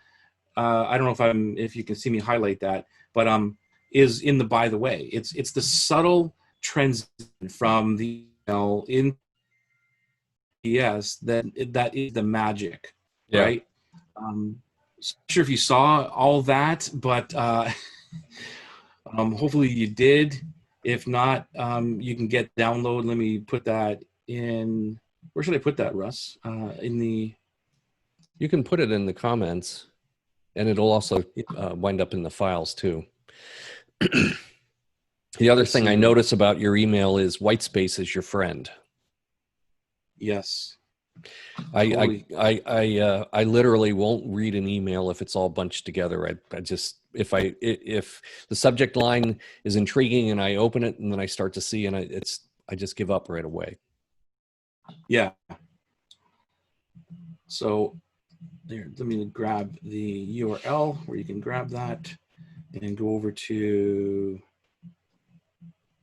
I don't know if you can see me highlight that, but is in the by the way. It's the subtle transition from the email in yes that is the magic, yeah. Right? Not sure if you saw all that, but hopefully you did. If not, you can get download. Let me put that in. Where should I put that, Russ? You can put it in the comments. And it'll also wind up in the files too. The other thing I notice about your email is white space is your friend. Yes. I literally won't read an email if it's all bunched together. I just, if the subject line is intriguing and I open it and then I start to see, and I just give up right away. Yeah. So there, let me grab the URL where you can grab that and go over to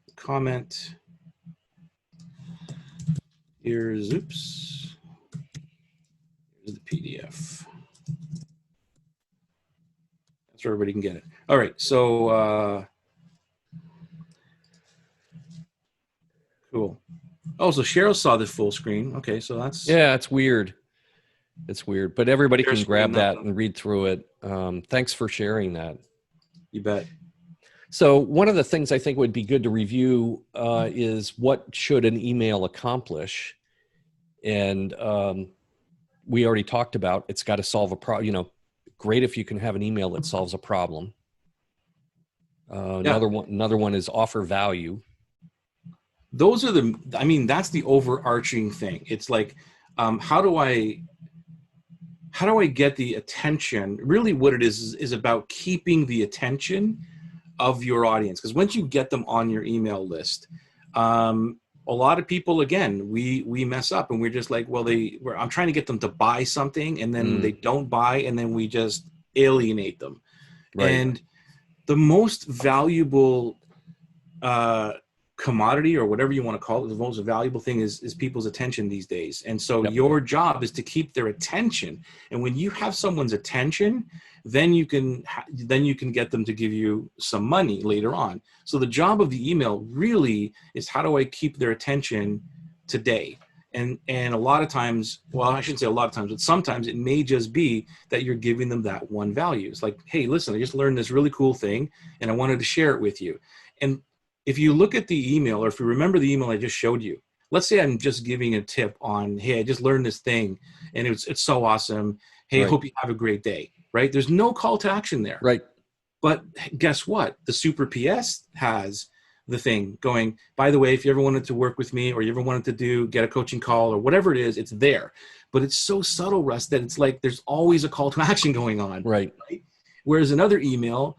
the comment. Here's the PDF. That's where everybody can get it. All right, so cool. Oh, so Cheryl saw the full screen. Okay, so that's... Yeah, it's weird. It's weird, but everybody can grab that and read through it. Thanks for sharing that. You bet. So one of the things I think would be good to review is what should an email accomplish? And we already talked about it's got to solve a problem. Great if you can have an email that solves a problem. Another one is offer value. Those are that's the overarching thing. It's like, how do I how do I get the attention? Really what it is about keeping the attention of your audience. Because once you get them on your email list, a lot of people, again, we mess up and we're just like, well, I'm trying to get them to buy something, and then they don't buy, and then we just alienate them. Right. And the most valuable commodity, or whatever you want to call it, the most valuable thing is people's attention these days. And so your job is to keep their attention. And when you have someone's attention, then you can get them to give you some money later on. So the job of the email really is, how do I keep their attention today? And a lot of times, well, I shouldn't say a lot of times, but sometimes it may just be that you're giving them that one value. It's like, hey, listen, I just learned this really cool thing and I wanted to share it with you. And if you look at the email, or if you remember the email I just showed you, let's say I'm just giving a tip on, hey, I just learned this thing and it's so awesome. Hey, I hope you have a great day, right? There's no call to action there. Right. But guess what? The Super PS has the thing going, by the way, if you ever wanted to work with me, or you ever wanted to get a coaching call, or whatever it is, it's there. But it's so subtle, Russ, that it's like there's always a call to action going on. Right. Whereas another email,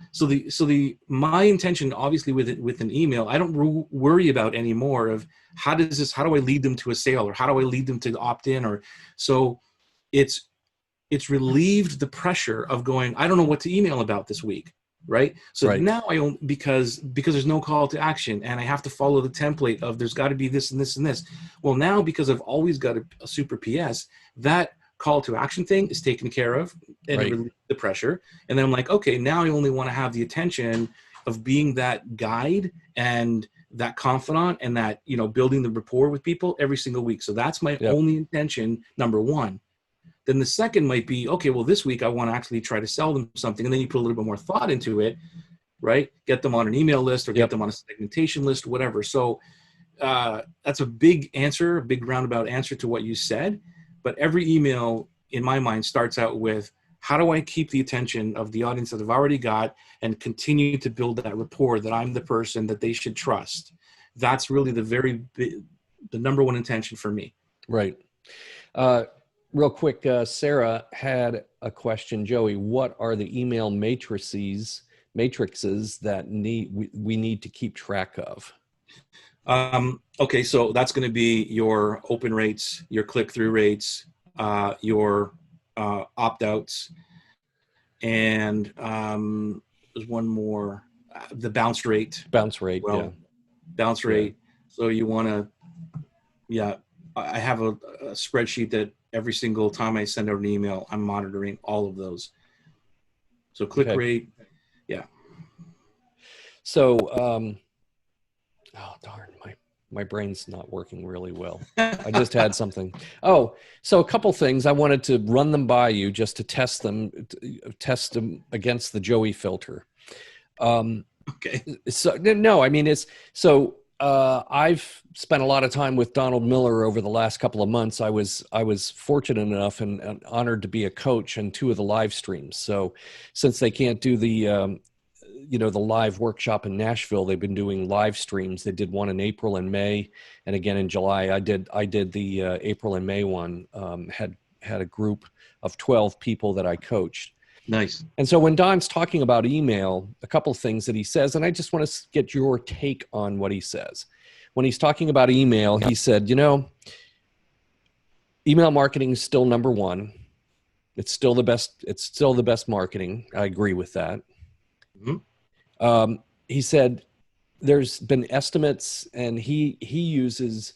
my intention, obviously, with an email, I don't worry about anymore of how do I lead them to a sale, or how do I lead them to opt in, or so it's relieved the pressure of going, I don't know what to email about this week. Right. So now because there's no call to action, and I have to follow the template of there's got to be this and this and this. Well, now, because I've always got a Super PS, that call to action thing is taken care of, and it relieves the pressure. And then I'm like, okay, now I only want to have the attention of being that guide and that confidant, and that, building the rapport with people every single week. So that's my only intention, number one. Then the second might be, okay, well, this week I want to actually try to sell them something. And then you put a little bit more thought into it, right? Get them on an email list, or get them on a segmentation list, whatever. So that's a big roundabout answer to what you said. But every email, in my mind, starts out with, how do I keep the attention of the audience that I've already got and continue to build that rapport that I'm the person that they should trust? That's really the number one intention for me. Right. Real quick, Sarah had a question. Joey, what are the email matrices that we need to keep track of? Okay, so that's going to be your open rates, your click-through rates, your opt-outs, and there's one more, the bounce rate. Bounce rate. So you want to, I have a spreadsheet that every single time I send out an email, I'm monitoring all of those. So click rate. Yeah. So, oh darn, my brain's not working really well. I just had something. Oh, so a couple things I wanted to run them by you just to test them against the Joey filter. Okay. So no, I mean, I've spent a lot of time with Donald Miller over the last couple of months. I was fortunate enough and honored to be a coach in 2 of the live streams. So since they can't do the live workshop in Nashville, they've been doing live streams. They did one in April and May, and again in July. I did the April and May one. Had a group of 12 people that I coached. Nice. And so when Don's talking about email, a couple of things that he says, and I just want to get your take on what he says. When he's talking about email, he said, email marketing is still number one. It's still the best. It's still the best marketing. I agree with that. Mm-hmm. He said there's been estimates, and he uses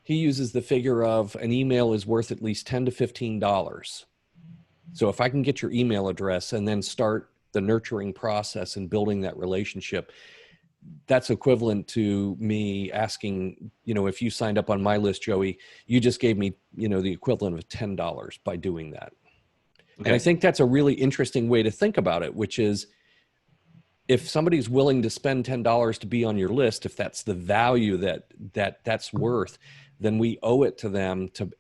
the figure of an email is worth at least $10 to $15. So if I can get your email address and then start the nurturing process and building that relationship, that's equivalent to me asking, if you signed up on my list, Joey, you just gave me, the equivalent of $10 by doing that. Okay. And I think that's a really interesting way to think about it, which is if somebody's willing to spend $10 to be on your list, if that's the value that's worth, then we owe it to them to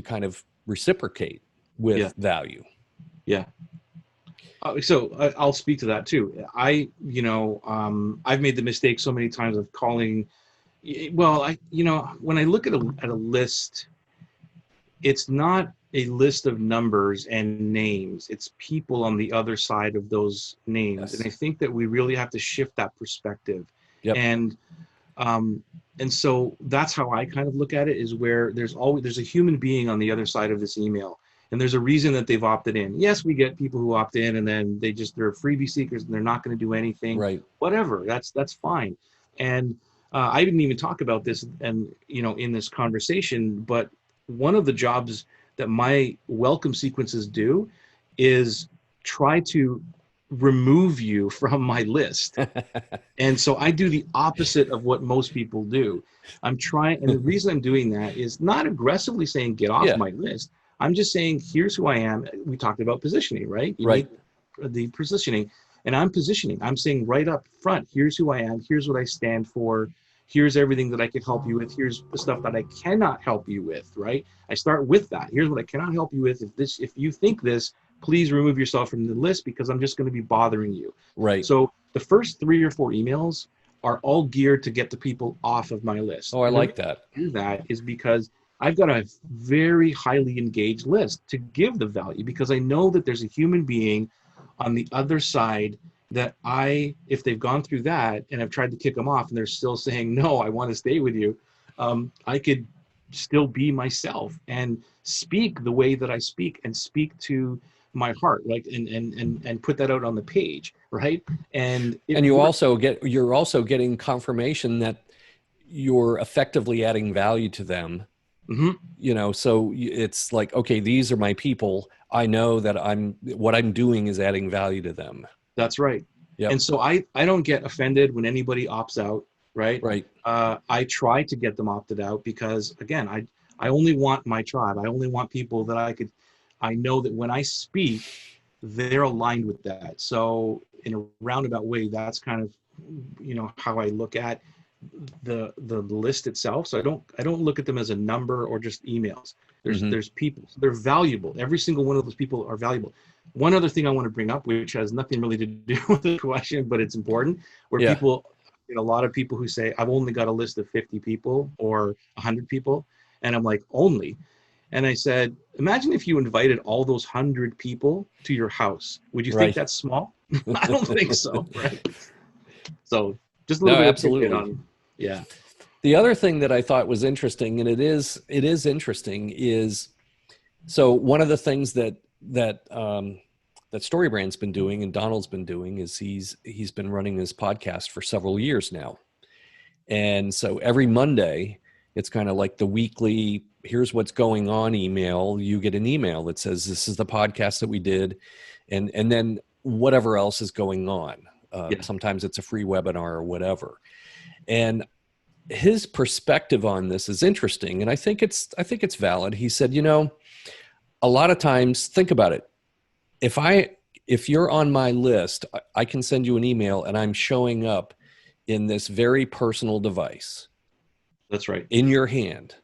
kind of reciprocate with value. Yeah. So I'll speak to that too. I've made the mistake so many times of calling. Well, when I look at a list, it's not a list of numbers and names. It's people on the other side of those names. Yes. And I think that we really have to shift that perspective. Yep. And so that's how I kind of look at it, is where there's a human being on the other side of this email. And there's a reason that they've opted in. Yes, we get people who opt in and then they're freebie seekers and they're not going to do anything. Right. Whatever. That's fine. And I didn't even talk about this in this conversation, but one of the jobs that my welcome sequences do is try to remove you from my list. And so I do the opposite of what most people do. I'm trying, and the reason I'm doing that is not aggressively saying get off my list. I'm just saying, here's who I am. We talked about positioning, right? You right. need the positioning, and I'm positioning. I'm saying right up front, here's who I am. Here's what I stand for. Here's everything that I can help you with. Here's the stuff that I cannot help you with, right? I start with that. Here's what I cannot help you with. If you think this, please remove yourself from the list because I'm just going to be bothering you. Right. So the first 3 or 4 emails are all geared to get the people off of my list. Oh, I like that. Do that is because I've got a very highly engaged list to give the value, because I know that there's a human being on the other side that if they've gone through that and I've tried to kick them off and they're still saying, no, I want to stay with you, I could still be myself and speak the way that I speak and speak to my heart, right? And put that out on the page, right? And you're also getting confirmation that you're effectively adding value to them. Mm-hmm. So it's like, okay, these are my people. I know that what I'm doing is adding value to them. That's right. Yep. And so I don't get offended when anybody opts out, right? Right. I try to get them opted out because, again, I only want my tribe. I only want people that I know that when I speak, they're aligned with that. So in a roundabout way, that's kind of, how I look at the list itself. So I don't look at them as a number or just emails. There's people. So they're valuable. Every single one of those people are valuable. One other thing I want to bring up, which has nothing really to do with the question, but it's important, where people, a lot of people who say, I've only got a list of 50 people or 100 people. And I'm like, only. And I said, imagine if you invited all those 100 people to your house. Would you think that's small? I don't think so, right? So just a little bit absolutely. on, yeah. The other thing that I thought was interesting, and it is interesting, is so one of the things that StoryBrand's been doing and Donald's been doing is he's been running this podcast for several years now. And so every Monday, it's kind of like the weekly, here's what's going on email. You get an email that says, this is the podcast that we did. And then whatever else is going on. Sometimes it's a free webinar or whatever. And his perspective on this is interesting. And I think it's valid. He said, a lot of times, think about it. If you're on my list, I can send you an email and I'm showing up in this very personal device. That's right. In your hand.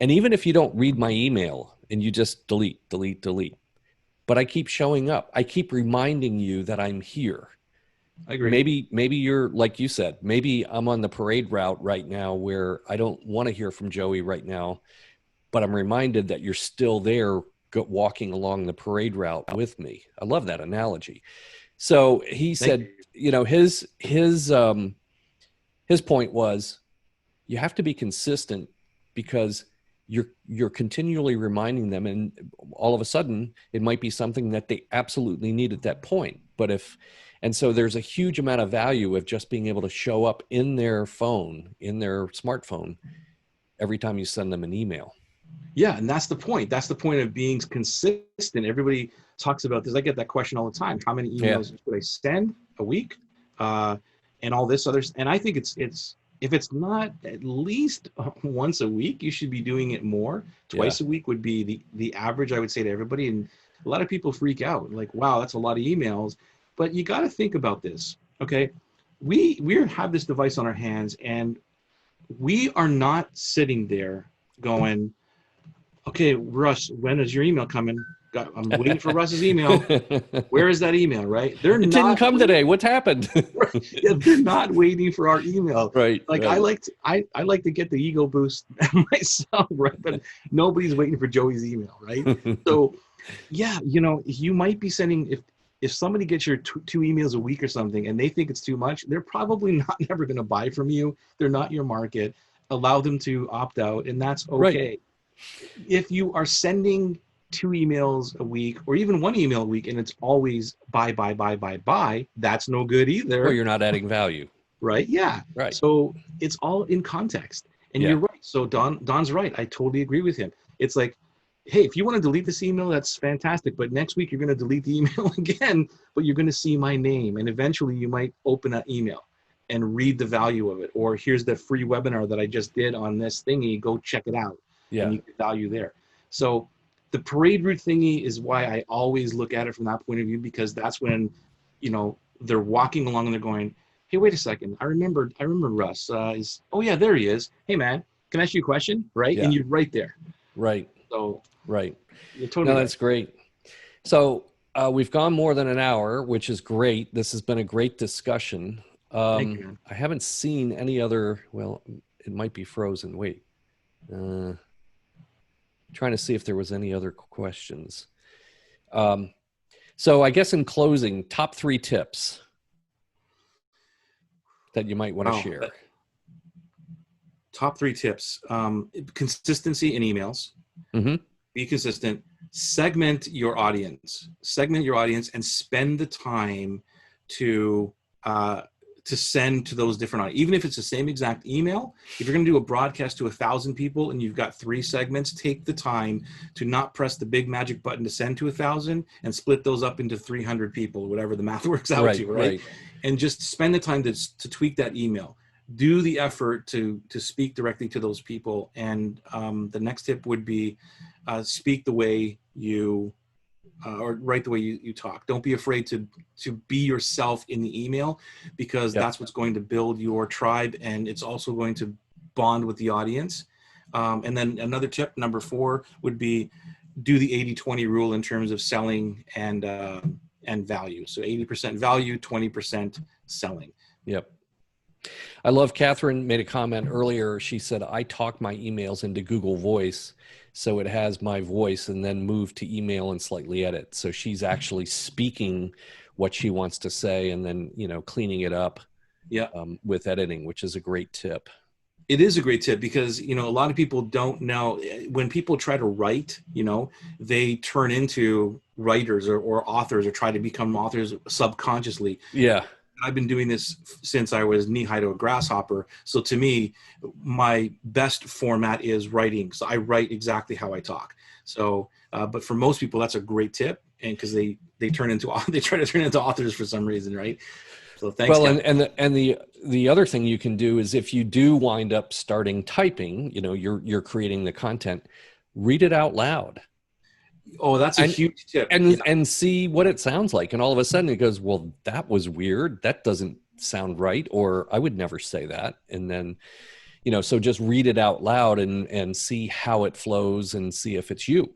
And even if you don't read my email and you just delete, but I keep showing up. I keep reminding you that I'm here. I agree. Maybe you're, like you said, maybe I'm on the parade route right now where I don't want to hear from Joey right now, but I'm reminded that you're still there walking along the parade route with me. I love that analogy. So he said, his point was, you have to be consistent because you're continually reminding them, and all of a sudden it might be something that they absolutely need at that point. And so there's a huge amount of value of just being able to show up in their phone, in their smartphone, every time you send them an email. Yeah, and that's the point. That's the point of being consistent. Everybody talks about this. I get that question all the time. How many emails should I send a week? And all this other. And I think it's if it's not at least once a week, you should be doing it more. Twice a week would be the average, I would say, to everybody. And a lot of people freak out, like, wow, that's a lot of emails. But you got to think about this, okay? We have this device on our hands, and we are not sitting there going, okay, Russ, when is your email coming? I'm waiting for Russ's email. Where is that email, right? They're It not didn't come today. What's happened? Yeah, they're not waiting for our email. Right. Like right. I like to get the ego boost myself, right? But nobody's waiting for Joey's email, right? So yeah, you might be sending, if somebody gets your two emails a week or something and they think it's too much, they're probably not never going to buy from you. They're not your market. Allow them to opt out, and that's okay. Right. If you are sending 2 emails a week or even 1 email a week and it's always buy, that's no good either. Well, you're not adding value. Right? Yeah. Right. So it's all in context. And you're right. So Don's right. I totally agree with him. It's like, hey, if you want to delete this email, that's fantastic. But next week you're going to delete the email again, but you're going to see my name. And eventually you might open that email and read the value of it. Or here's the free webinar that I just did on this thingy. Go check it out. Yeah. And you get value there. So the parade route thingy is why I always look at it from that point of view, because that's when, they're walking along and they're going, hey, wait a second. I remember Russ. Oh yeah, there he is. Hey man, can I ask you a question? Right? Yeah. And you're right there. Right. So right. You're totally that's great. So we've gone more than an hour, which is great. This has been a great discussion. Thank you, man. I haven't seen any other, well, it might be frozen. Wait. Trying to see if there was any other questions. So I guess in closing, top 3 tips that you might want to share. Top 3 tips. Consistency in emails. Mm-hmm. Be consistent. Segment your audience. And spend the time to send to those different, even if it's the same exact email. If you're going to do a broadcast to 1,000 people and you've got 3 segments, take the time to not press the big magic button to send to 1,000 and split those up into 300 people, whatever the math works out to, right? And just spend the time to tweak that email. Do the effort to speak directly to those people. And the next tip would be speak the way you or write the way you talk. Don't be afraid to be yourself in the email, because that's what's going to build your tribe, and it's also going to bond with the audience. And then another tip, number 4, would be do the 80-20 rule in terms of selling and value. So 80% value, 20% selling. Yep. I love Catherine made a comment earlier. She said, I talk my emails into Google Voice, so it has my voice, and then move to email and slightly edit. So she's actually speaking what she wants to say and then, cleaning it up with editing, which is a great tip. It is a great tip, because, a lot of people don't know when people try to write, they turn into writers or authors, or try to become authors subconsciously. Yeah. I've been doing this since I was knee high to a grasshopper. So to me, my best format is writing. So I write exactly how I talk. So, but for most people, that's a great tip, and because they try to turn into authors for some reason, right? So thanks. Well, and the other thing you can do is, if you do wind up starting typing, you're creating the content, read it out loud. Oh, that's a huge tip. And see what it sounds like. And all of a sudden it goes, well, that was weird. That doesn't sound right. Or I would never say that. And then, so just read it out loud and see how it flows and see if it's you.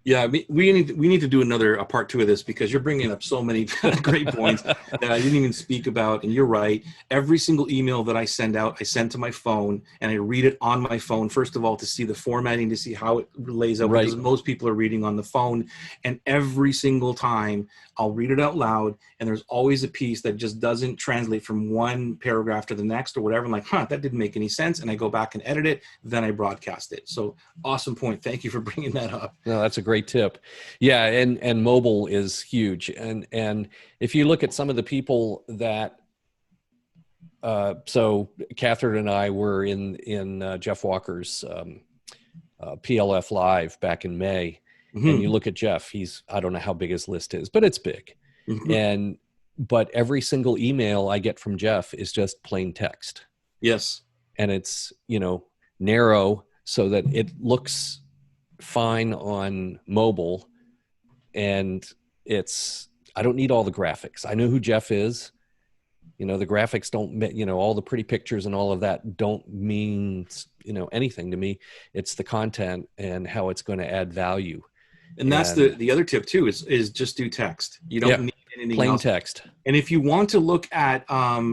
Yeah, we need to do a part 2 of this, because you're bringing up so many great points that I didn't even speak about. And you're right. Every single email that I send out, I send to my phone, and I read it on my phone, first of all, to see the formatting, to see how it lays out, because most people are reading on the phone. And every single time I'll read it out loud, and there's always a piece that just doesn't translate from one paragraph to the next or whatever. I'm like, that didn't make any sense. And I go back and edit it, then I broadcast it. So awesome point. Thank you for bringing that up. No, that's a great tip. Yeah. And mobile is huge. And if you look at some of the people that, so Catherine and I were in Jeff Walker's PLF Live back in May. Mm-hmm. And you look at Jeff, I don't know how big his list is, but it's big. Mm-hmm. But every single email I get from Jeff is just plain text. Yes. And it's, narrow so that it looks fine on mobile. And I don't need all the graphics. I know who Jeff is. The graphics don't, all the pretty pictures and all of that don't mean, anything to me. It's the content and how it's going to add value. And that's the other tip too, is just do text. You don't need anything plain else. Text. And if you want to look at,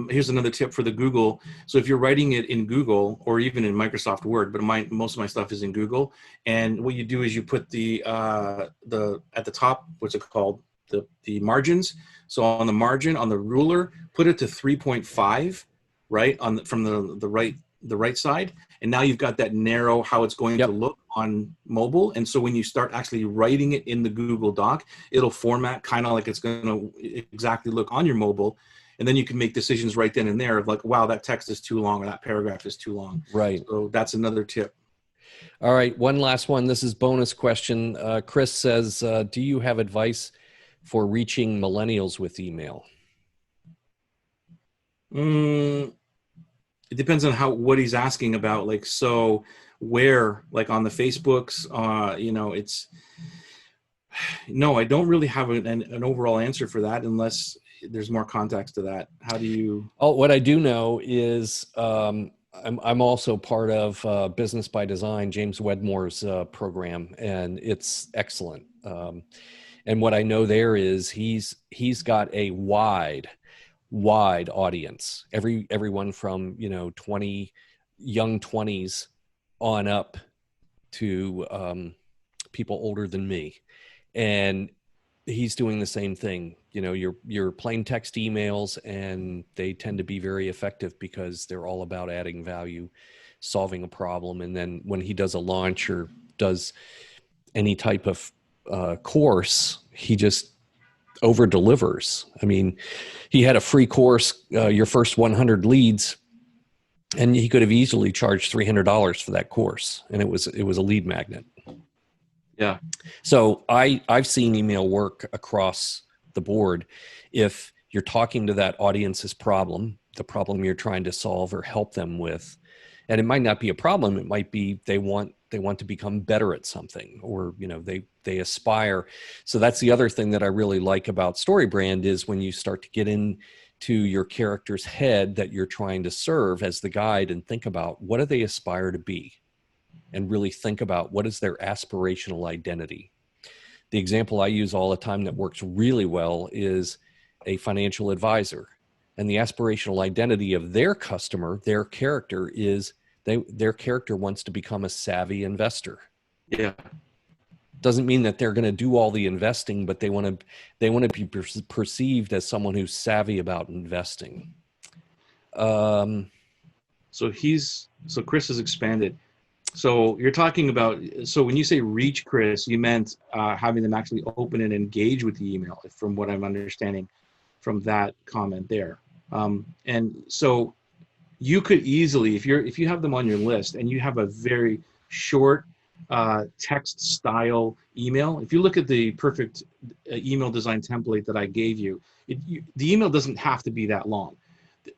here's another tip for the Google. So if you're writing it in Google or even in Microsoft Word, but most of my stuff is in Google. And what you do is you put the at the top, what's it called? The margins. So on the margin, on the ruler, put it to 3.5, right? From the right side. And now you've got that narrow, how it's going to look on mobile. And so when you start actually writing it in the Google Doc, it'll format kind of like it's going to exactly look on your mobile. And then you can make decisions right then and there of like, wow, that text is too long or that paragraph is too long. Right. So that's another tip. All right. One last one. This is bonus question. Chris says, do you have advice for reaching millennials with email? It depends on what he's asking about. Like, so where, like on the Facebooks, no, I don't really have an overall answer for that unless there's more context to that. How do you? Oh, what I do know is I'm also part of Business by Design, James Wedmore's program, and it's excellent. And what I know there is he's got a wide audience, everyone from, 20 young 20s on up to people older than me. And he's doing the same thing. Your plain text emails, and they tend to be very effective because they're all about adding value, solving a problem. And then when he does a launch or does any type of course, he just over delivers. I mean, he had a free course, your first 100 leads, and he could have easily charged $300 for that course. And it was a lead magnet. Yeah. So I've seen email work across the board. If you're talking to that audience's problem, the problem you're trying to solve or help them with, and it might not be a problem, it might be they want to become better at something, or they aspire. So that's the other thing that I really like about StoryBrand is when you start to get into your character's head that you're trying to serve as the guide, and think about what do they aspire to be, and really think about what is their aspirational identity. The example I use all the time that works really well is a financial advisor, and the aspirational identity of their customer, their character is their character wants to become a savvy investor. Yeah. Doesn't mean that they're going to do all the investing, but they want to be perceived as someone who's savvy about investing. So Chris has expanded. So you're talking about, so when you say reach Chris, you meant having them actually open and engage with the email, from what I'm understanding from that comment there. And so you could easily, if you have them on your list and you have a very short text style email, if you look at the perfect email design template that I gave you, the email doesn't have to be that long.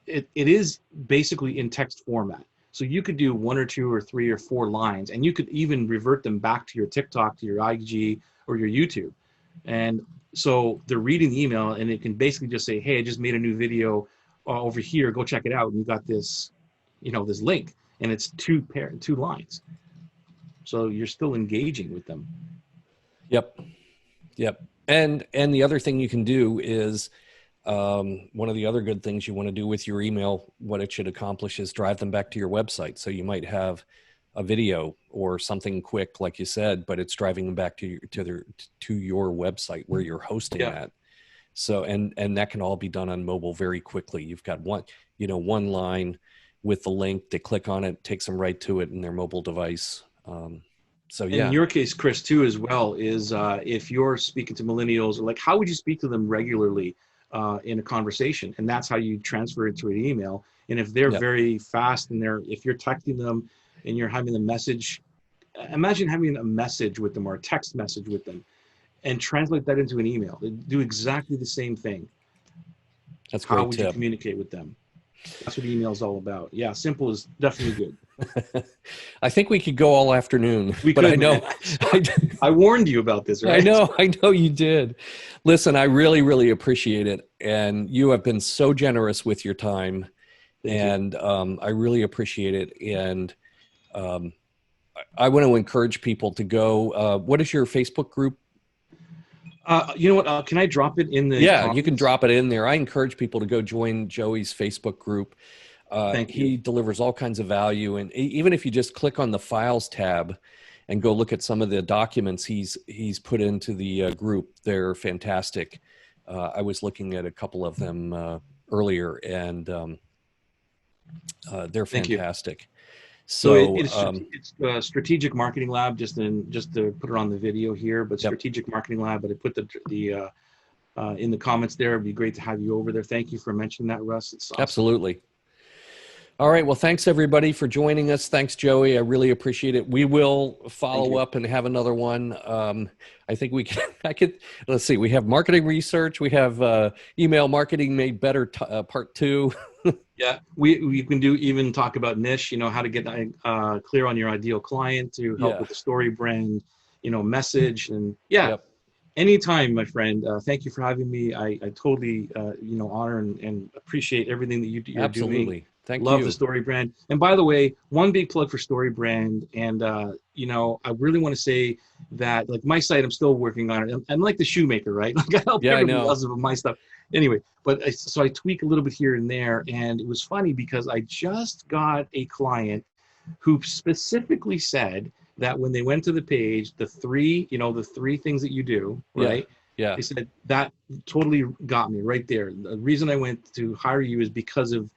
It is basically in text format. So you could do 1 or 2 or 3 or 4 lines, and you could even revert them back to your TikTok, to your IG, or your YouTube. And so they're reading the email, and it can basically just say, hey, I just made a new video over here, go check it out. And you got this, this link, and it's 2 lines. So you're still engaging with them. Yep. And the other thing you can do is, one of the other good things you want to do with your email, what it should accomplish is drive them back to your website. So you might have a video or something quick, like you said, but it's driving them back to your website where you're hosting that. So, and that can all be done on mobile very quickly. You've got one line with the link, they click on it, takes them right to it in their mobile device. So yeah. In your case, Chris, too, as well, is if you're speaking to millennials, like how would you speak to them regularly in a conversation? And that's how you transfer it to an email. And if they're very fast and if you're texting them and you're having a message, imagine having a message with them or a text message with them, and translate that into an email. They do exactly the same thing. That's great. How would you communicate with them? That's what email is all about. Yeah, simple is definitely good. I think we could go all afternoon. I know I warned you about this, right? I know you did. Listen, I really, really appreciate it, and you have been so generous with your time, and I really appreciate it. And I want to encourage people to go. What is your Facebook group You know what? Can I drop it in the Yeah, you can comments? drop it in there. I encourage people to go join Joey's Facebook group. Thank you. He delivers all kinds of value, and even if you just click on the files tab and go look at some of the documents he's put into the group, they're fantastic. I was looking at a couple of them earlier, and they're Thank you. fantastic. So So, it's Strategic Marketing Lab, just to put it on the video here, but yep, Strategic Marketing Lab. But I put the in the comments there. It'd be great to have you over there. Thank you for mentioning that, Russ. It's awesome. absolutely. All right. Well, thanks everybody for joining us. Thanks, Joey. I really appreciate it. We will Thank follow you. up and have another one. I think we can, let's see, we have marketing research. We have email marketing made better part 2. Yeah, we can even talk about niche. You know, how to get clear on your ideal client to help Yeah. with the story brand. You know, message and yeah. Yep. Anytime, my friend. Thank you for having me. I totally, honor and appreciate everything that you're doing. Absolutely. Thank Love the you. Story Brand. And by the way, one big plug for Story Brand. And, I really want to say that, like, my site, I'm still working on it. I'm like the shoemaker, right? Like, I help Yeah, I everybody know. else with my stuff. Anyway, so I tweak a little bit here and there. And it was funny because I just got a client who specifically said that when they went to the page, the three things that you do, Yeah. right? Yeah. They said that totally got me right there. The reason I went to hire you is because of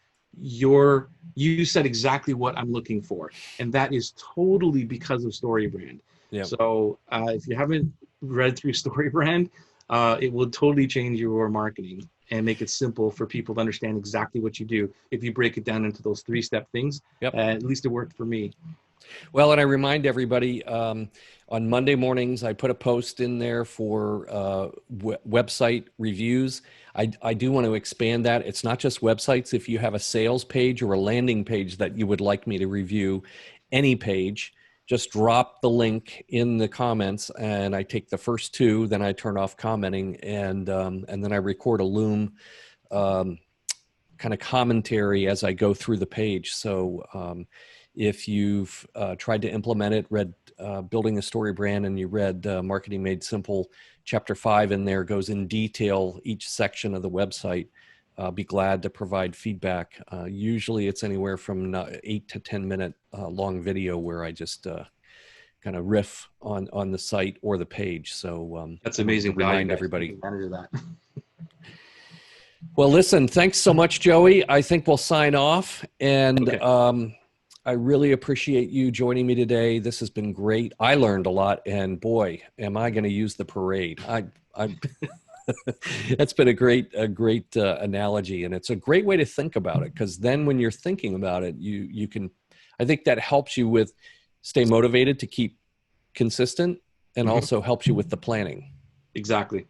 you said exactly what I'm looking for, and that is totally because of StoryBrand. Yeah. So if you haven't read through StoryBrand, it will totally change your marketing and make it simple for people to understand exactly what you do if you break it down into those 3-step things. Yep. At least it worked for me. Well, and I remind everybody on Monday mornings, I put a post in there for website reviews. I do want to expand that. It's not just websites. If you have a sales page or a landing page that you would like me to review, any page, just drop the link in the comments, and I take the first 2, then I turn off commenting, and then I record a Loom kind of commentary as I go through the page. So if you've tried to implement it, read Building a Story Brand, and you read Marketing Made Simple, Chapter 5 in there goes in detail each section of the website. I'll be glad to provide feedback. Usually it's anywhere from 8 to 10 minute long video where I just kind of riff on the site or the page. So That's amazing value, remind guys. everybody. Take advantage of that. Well, listen, thanks so much, Joey. I think we'll sign off. And Okay. I really appreciate you joining me today. This has been great. I learned a lot, and boy, am I going to use the parade. That's been a great analogy, and it's a great way to think about it, because then when you're thinking about it, you can, I think that helps you with stay motivated to keep consistent, and also helps you with the planning. Exactly.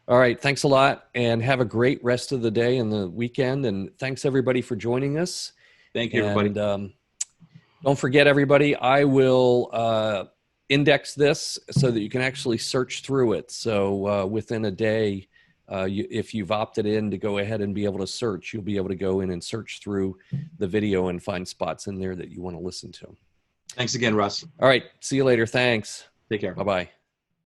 All right. Thanks a lot, and have a great rest of the day and the weekend. And thanks everybody for joining us. Thank you, everybody. And don't forget, everybody, I will index this so that you can actually search through it. So within a day, if you've opted in to go ahead and be able to search, you'll be able to go in and search through the video and find spots in there that you want to listen to. Thanks again, Russ. All right. See you later. Thanks. Take care. Bye-bye.